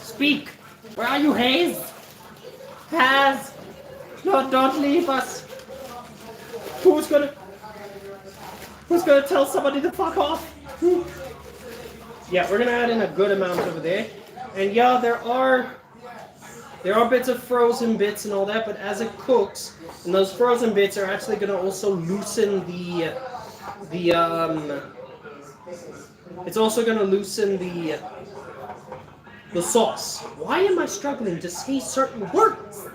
speak. Where are you, Hayes? Hayes, no, don't leave us. Who's gonna tell somebody to fuck off? Yeah, we're gonna add in a good amount over there. And yeah, there are bits of frozen bits and all that, but as it cooks, and those frozen bits are actually going to also loosen it's also going to loosen the sauce. Why am I struggling to say certain words?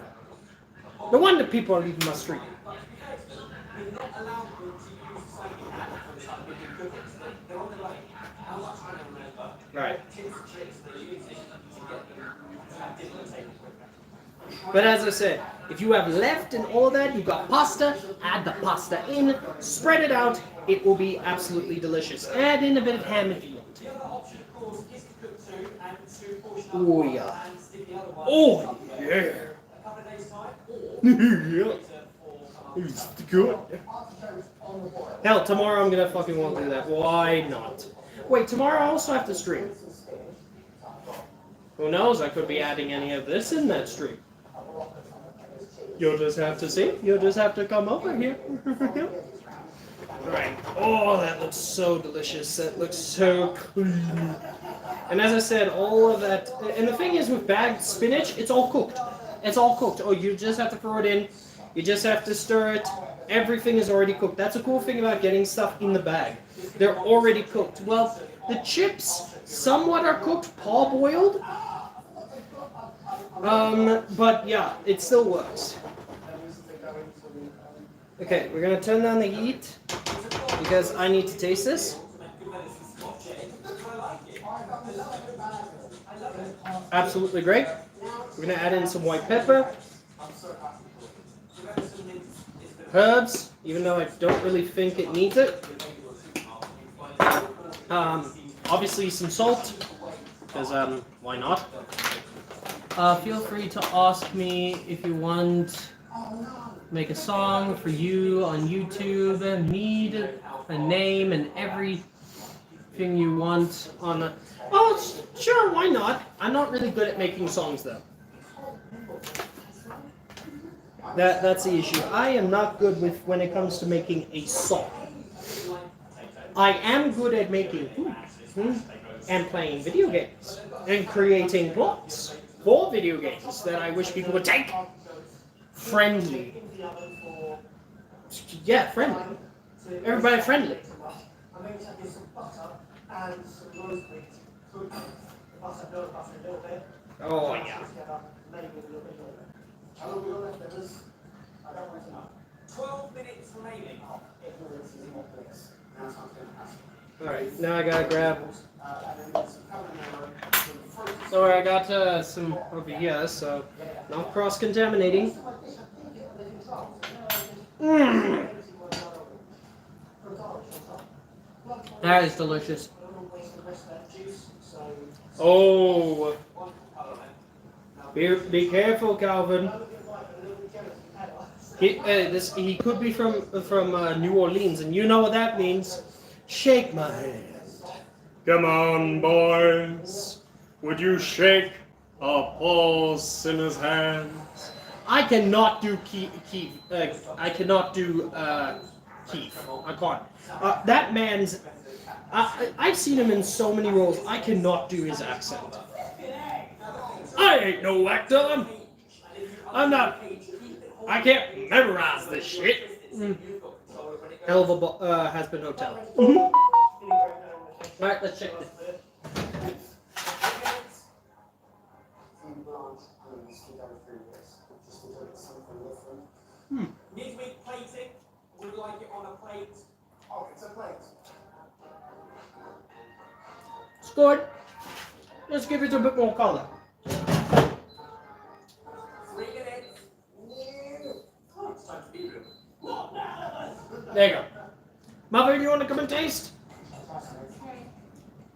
No wonder people are leaving my street. Right. But as I said, if you have left and all that, you've got pasta, add the pasta in, spread it out, it will be absolutely delicious. Add in a bit of ham if you want. Oh yeah. Oh yeah. Yeah. It's good. Hell, tomorrow I'm gonna fucking want to do that. Why not? Wait, tomorrow I also have to stream. Who knows? I could be adding any of this in that stream. You'll just have to see. You'll just have to come over here. Alright. Oh, that looks so delicious. That looks so clean. And as I said, all of that... And the thing is, with bagged spinach, it's all cooked. It's all cooked. Oh, you just have to throw it in. You just have to stir it. Everything is already cooked. That's a cool thing about getting stuff in the bag. They're already cooked. Well, the chips somewhat are cooked, parboiled. But yeah, it still works. Okay, we're gonna turn down the heat because I need to taste this. Absolutely great. We're gonna add in some white pepper, herbs, even though I don't really think it needs it. Obviously some salt, because why not? Feel free to ask me if you want make a song for you on YouTube. Need a name and every anything you want on a... Oh, sure, why not? I'm not really good at making songs, though. That's the issue. I am not good with when it comes to making a song. I am good at making food and playing video games and creating plots for video games that I wish people would take. Friendly. Yeah, friendly. Everybody friendly. I'm going to give some butter and some rosemary to cook the butter, build butter a little bit. Oh, yeah. Together, maybe a little bit more. How long we got left, Dennis? I don't want to know. 12 minutes remaining. Ignorance is not bliss. Now something's going to happen. Alright, now I gotta grab... And then some culinary, some fruit. Sorry, I got some over here, so not cross-contaminating. That is delicious. Oh, be careful, Calvin. He could be from New Orleans, and you know what that means. Shake my hand. Come on, boys. Would you shake a poor sinner's hands? I cannot do Keith. I cannot do Keith. I can't. That man's. I've seen him in so many roles. I cannot do his accent. I ain't no actor. I'm not. I can't memorize this shit. Hell of a has-been hotel. Alright, let's check this. Midweek plating. Would you like it on a plate? Oh, it's a plate. It's good. Let's give it a bit more color. 3 minutes. Oh, it's time to be real. There you go. Mother, you want to come and taste?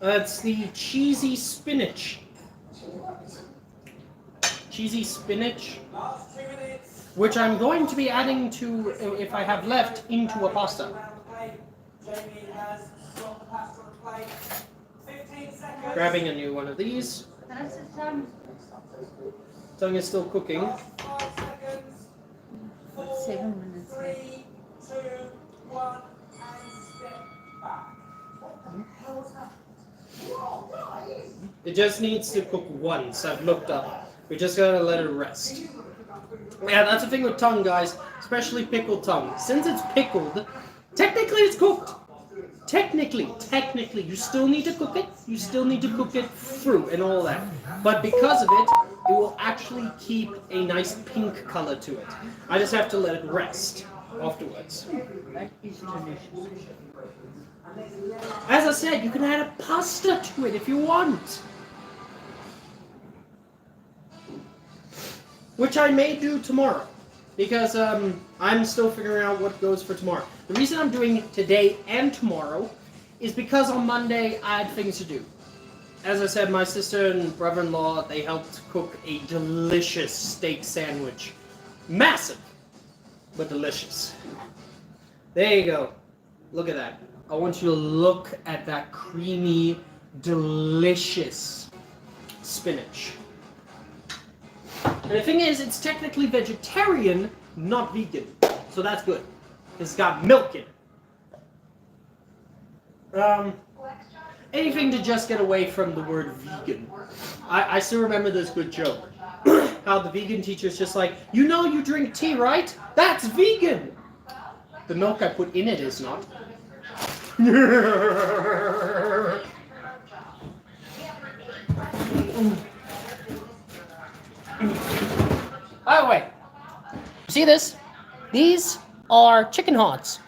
It's the cheesy spinach. Cheesy spinach. Last 2 minutes. Which I'm going to be adding to, if I have left, into a pasta. Jamie has got the pasta on the plate. 15 seconds. Grabbing a new one of these. Tongue is still cooking. Last 5 seconds. 4, 7 minutes. 3, 2, 1, and step back. What the hell's happened? It just needs to cook once. I've looked up. We just gotta let it rest. Yeah, that's the thing with tongue, guys. Especially pickled tongue. Since it's pickled, technically it's cooked. Technically, you still need to cook it. You still need to cook it through and all that. But because of it, it will actually keep a nice pink color to it. I just have to let it rest afterwards. That is delicious. As I said, you can add a pasta to it if you want. Which I may do tomorrow. Because I'm still figuring out what goes for tomorrow. The reason I'm doing it today and tomorrow is because on Monday I had things to do. As I said, my sister and brother-in-law, they helped cook a delicious steak sandwich. Massive, but delicious. There you go. Look at that. I want you to look at that creamy, delicious spinach. And the thing is, it's technically vegetarian, not vegan. So that's good. It's got milk in it. Anything to just get away from the word vegan. I still remember this good joke. How the vegan teacher's just like, you know you drink tea, right? That's vegan! The milk I put in it is not. By the way, see this? These are chicken hearts.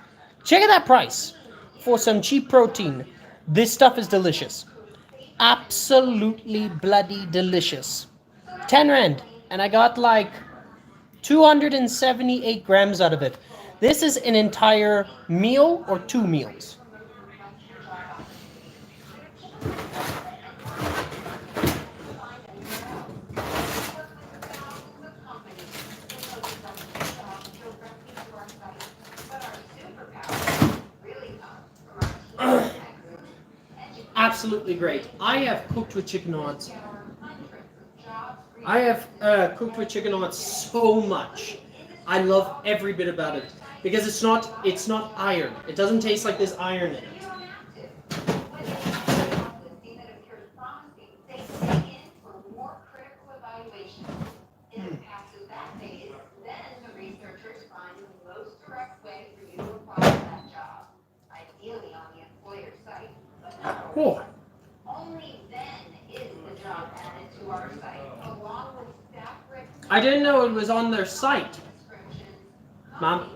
Check out that price for some cheap protein. This stuff is delicious. Absolutely bloody delicious. 10 rand. And I got like 278 grams out of it. This is an entire meal or 2 meals. absolutely great. I have cooked with chicken hearts. I have cooked with chicken hearts so much. I love every bit about it because it's not iron. It doesn't taste like there's iron in it. Oh. Only then is the job added to our site, along with staff I didn't know it was on their site. Mom.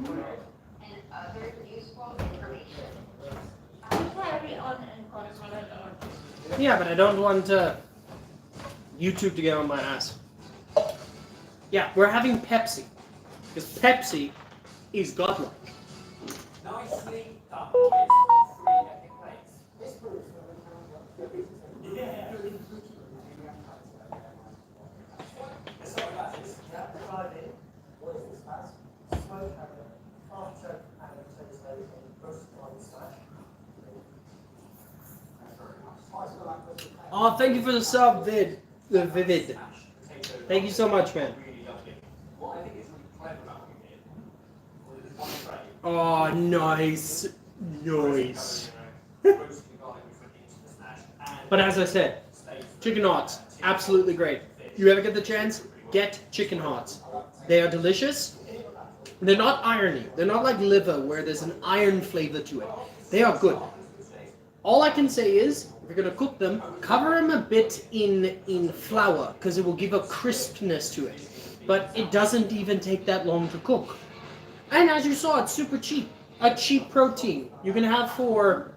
and other useful information. Yeah, but I don't want YouTube to get on my ass. Yeah, we're having Pepsi. Because Pepsi is godlike. Nicely done, boys. 3 epic plates. Yeah. Let's talk about this. What is this, Baz? Smoke habit, artichoke and potato in roast on spinach. Oh, thank you for the sub, Vivid. Thank you so much, man. What I think is really clever about you here, is one tray. Oh, nice. Nice. Roasting garlic with flipping into the smash, and But as I said, chicken hearts, absolutely great. You ever get the chance? Get chicken hearts. They are delicious. They're not irony. They're not like liver where there's an iron flavor to it. They are good. All I can say is, if you're going to cook them, cover them a bit in flour because it will give a crispness to it. But it doesn't even take that long to cook. And as you saw, it's super cheap. A cheap protein you can have for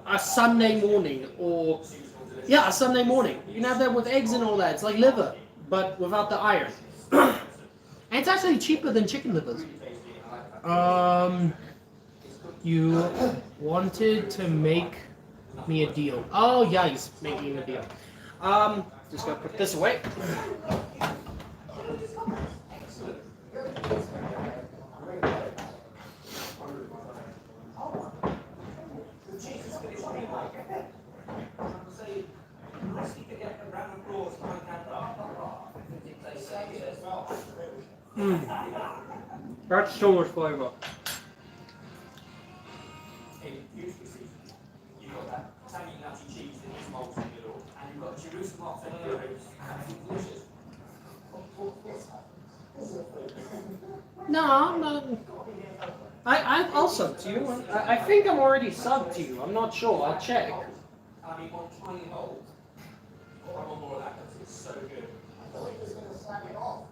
a Sunday morning or... Yeah, a Sunday morning. You can have that with eggs and all that. It's like liver, but without the iron. And it's actually cheaper than chicken livers. You wanted to make me a deal. Oh, yeah, he's making a deal. Just gotta put this away. That's so much flavor. You've got that tangy nutty cheese in this mold in the middle, and you've got Jerusalem authentic ribs. Delicious. No, no. I'll sub to you. I think I'm already subbed to you. I'm not sure. I'll check. I mean, one tiny hole. I want more of that because it's so good. I thought he was going to slag it off.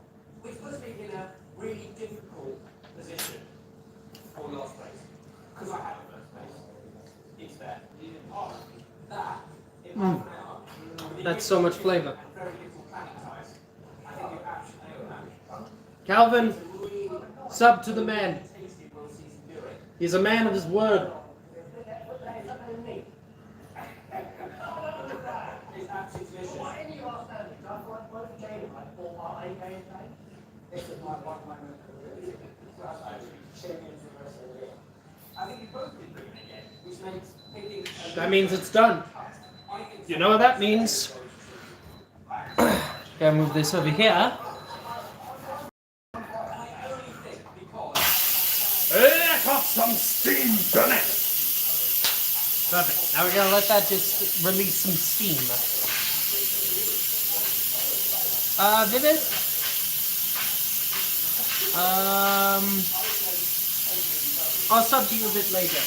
Which puts me in a really difficult position for last place. Because I have a first place. It's there. That, in half an hour, That's so much flavor. and very little planning ties, I think you're absolutely nailed that. Calvin, sub to the man. Tasty will season do it. He's a man of his word. It's absolutely delicious. This is my one moment of the I think you both been doing it again, which makes picking That means it's done. You know what that means? Gotta move this over here. Let off some steam, damn it! Perfect. Now we're gonna let that just release some steam. Vivid? I'll sub to you a bit later.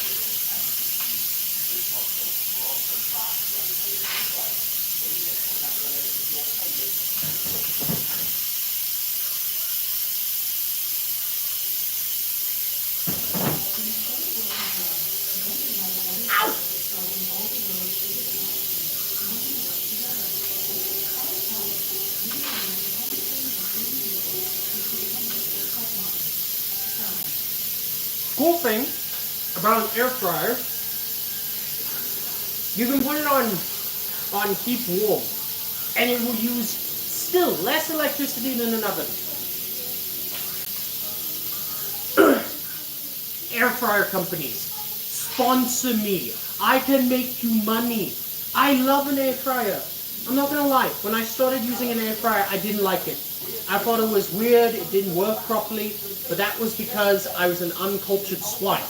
Cool thing about an air fryer, you can put it on keep warm, and it will use still less electricity than an oven. Air fryer companies, sponsor me. I can make you money. I love an air fryer. I'm not gonna lie, when I started using an air fryer, I didn't like it. I thought it was weird, it didn't work properly, but that was because I was an uncultured swine.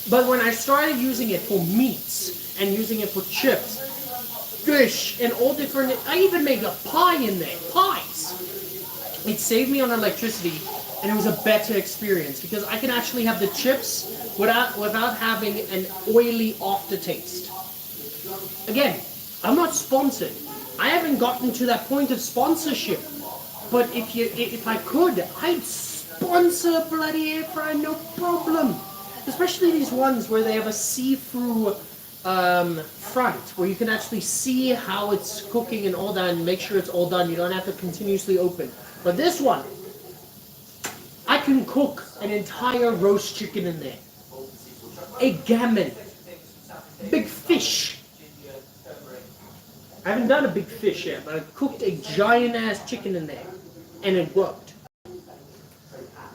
But when I started using it for meats, and using it for chips, fish, and all different, I even made a pie in there, pies. It saved me on electricity, and it was a better experience, because I can actually have the chips without having an oily aftertaste. Again, I'm not sponsored. I haven't gotten to that point of sponsorship. But if I could, I'd sponsor a bloody air fryer, no problem. Especially these ones where they have a see-through front, where you can actually see how it's cooking and all that, and make sure it's all done. You don't have to continuously open. But this one, I can cook an entire roast chicken in there. A gammon. Big fish. I haven't done a big fish yet, but I've cooked a giant-ass chicken in there. And it worked.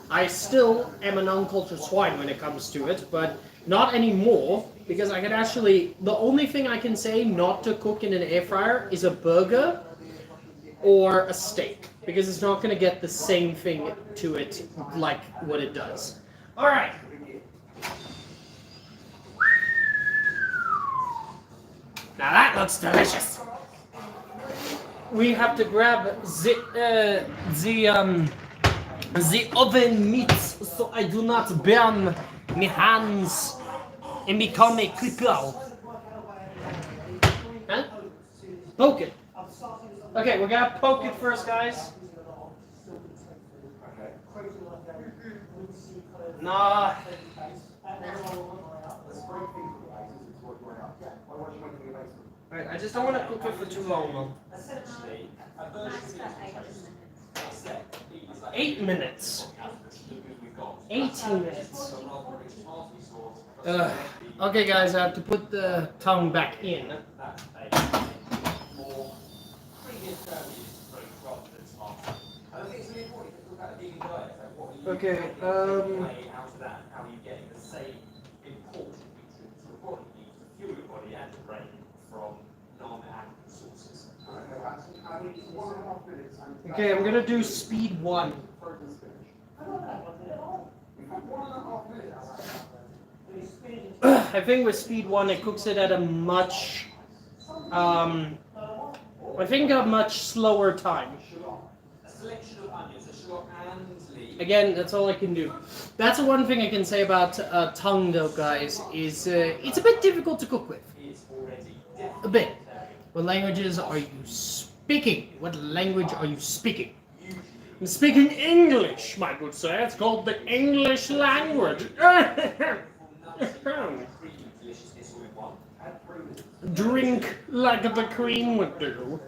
I still am an uncultured swine when it comes to it, but not anymore, because I can actually, the only thing I can say not to cook in an air fryer is a burger or a steak, because it's not going to get the same thing to it like what it does. Alright. Now that looks delicious. We have to grab the oven meats so I do not burn my hands and become a cripple. Huh? Poke it. Okay, we're gonna poke it first, guys. Nah. Alright, I just don't want to cook it for too long, though. 8 minutes. 18 minutes. Okay, guys, I have to put the tongue back in. Okay, Okay, I'm gonna do speed 1. I think with speed 1 it cooks it at a much, I think a much slower time. Again, that's all I can do. That's the one thing I can say about tongue though, guys, is it's a bit difficult to cook with. A bit. What languages are you speaking? What language are you speaking? I'm speaking English, my good sir. It's called the English language. Drink like the Queen would do.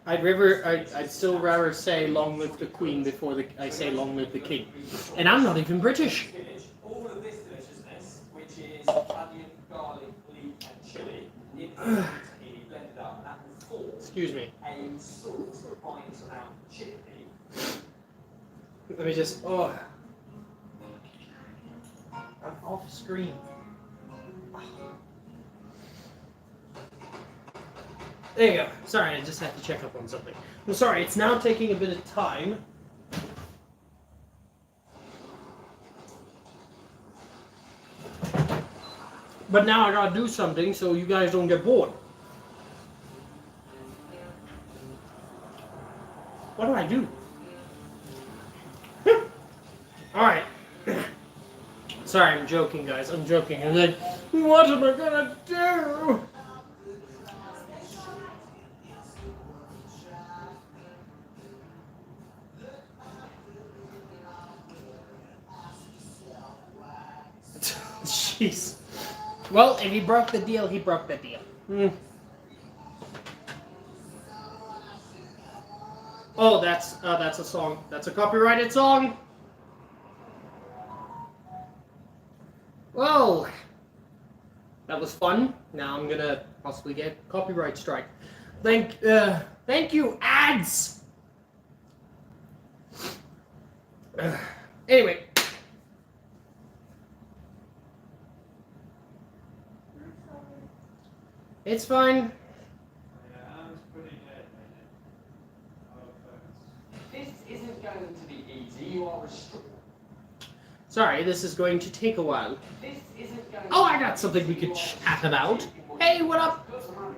I'd still rather say long live the Queen before I say long live the King. And I'm not even British. All of this deliciousness, which is onion, garlic, leek, and chili, blended up, and that will form Excuse me. a sort of fine amount of chili. Let me just, I'm off screen. There you go. Sorry, I just had to check up on something. I'm sorry, it's now taking a bit of time. But now I gotta do something so you guys don't get bored. What do I do? Alright. Sorry, I'm joking, guys. I'm joking. And then, what am I gonna do? Jeez. Well, if he broke the deal, he broke the deal. Oh, that's a song. That's a copyrighted song. Well, that was fun. Now I'm gonna possibly get copyright strike. Thank you, ads! Anyway. It's fine. This isn't going to be easy. You are restricted. Sorry, this is going to take a while. This isn't going Oh, I got something we could chat about. Hey, what up?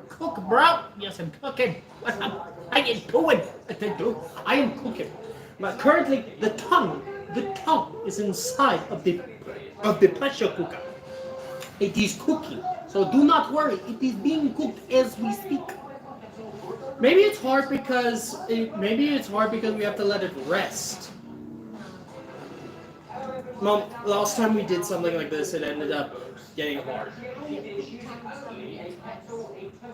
Cook, bro. Yes, I'm cooking. What up? I am doing. I am cooking. But currently, the tongue is inside of the pressure cooker. It is cooking. So do not worry. It is being cooked as we speak. Maybe it's hard because we have to let it rest. Mom, last time we did something like this, it ended up getting hard.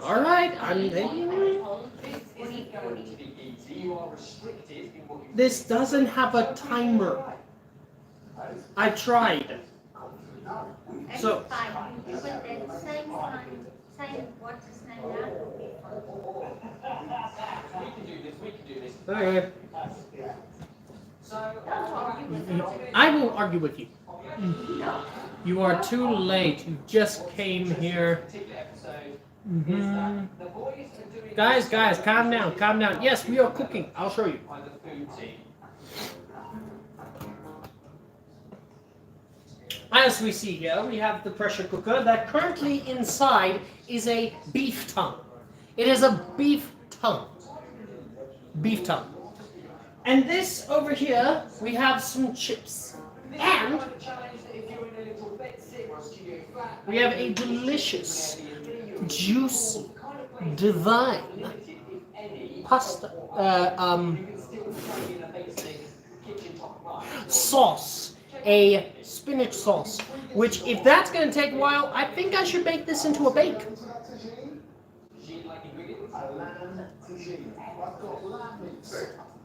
All right, I'm taking it. This doesn't have a timer. I tried. So. But then same what's his name now? We can do this. Okay. I will argue with you. You are too late. You just came here. Mm-hmm. Guys, calm down. Yes, we are cooking. I'll show you. As we see here, we have the pressure cooker that currently inside is a beef tongue. It is a beef tongue. Beef tongue. And this over here, we have some chips. And we have a delicious, juicy, divine pasta, sauce, a spinach sauce, which if that's going to take a while, I think I should make this into a bake.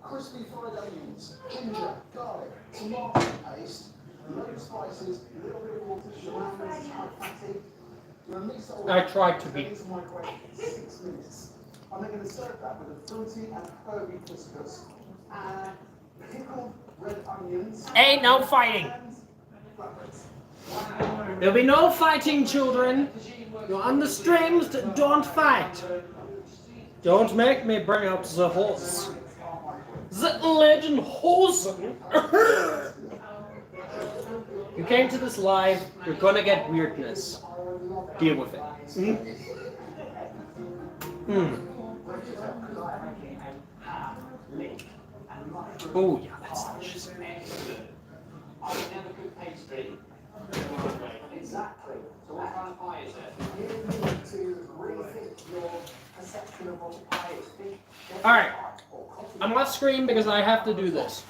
Crispy fried onions, ginger, garlic, tomato paste, loads of spices, a little bit of water, shawarma, fatty. You're gonna mix it all. I tried to be. Into microwave for 6 minutes. And they're going to serve that with a fruity and herby couscous, pickled red onions. Ain't no fighting. There'll be no fighting, children. You're on the streams. Don't fight. Don't make me bring up the horse. The legend horse. You came to this live. You're gonna get weirdness. Deal with it. Oh yeah, that's delicious. Exactly. So what kind of pie is it? You need to rethink your perception of what a pie is. All right. I'm not screaming because I have to do this.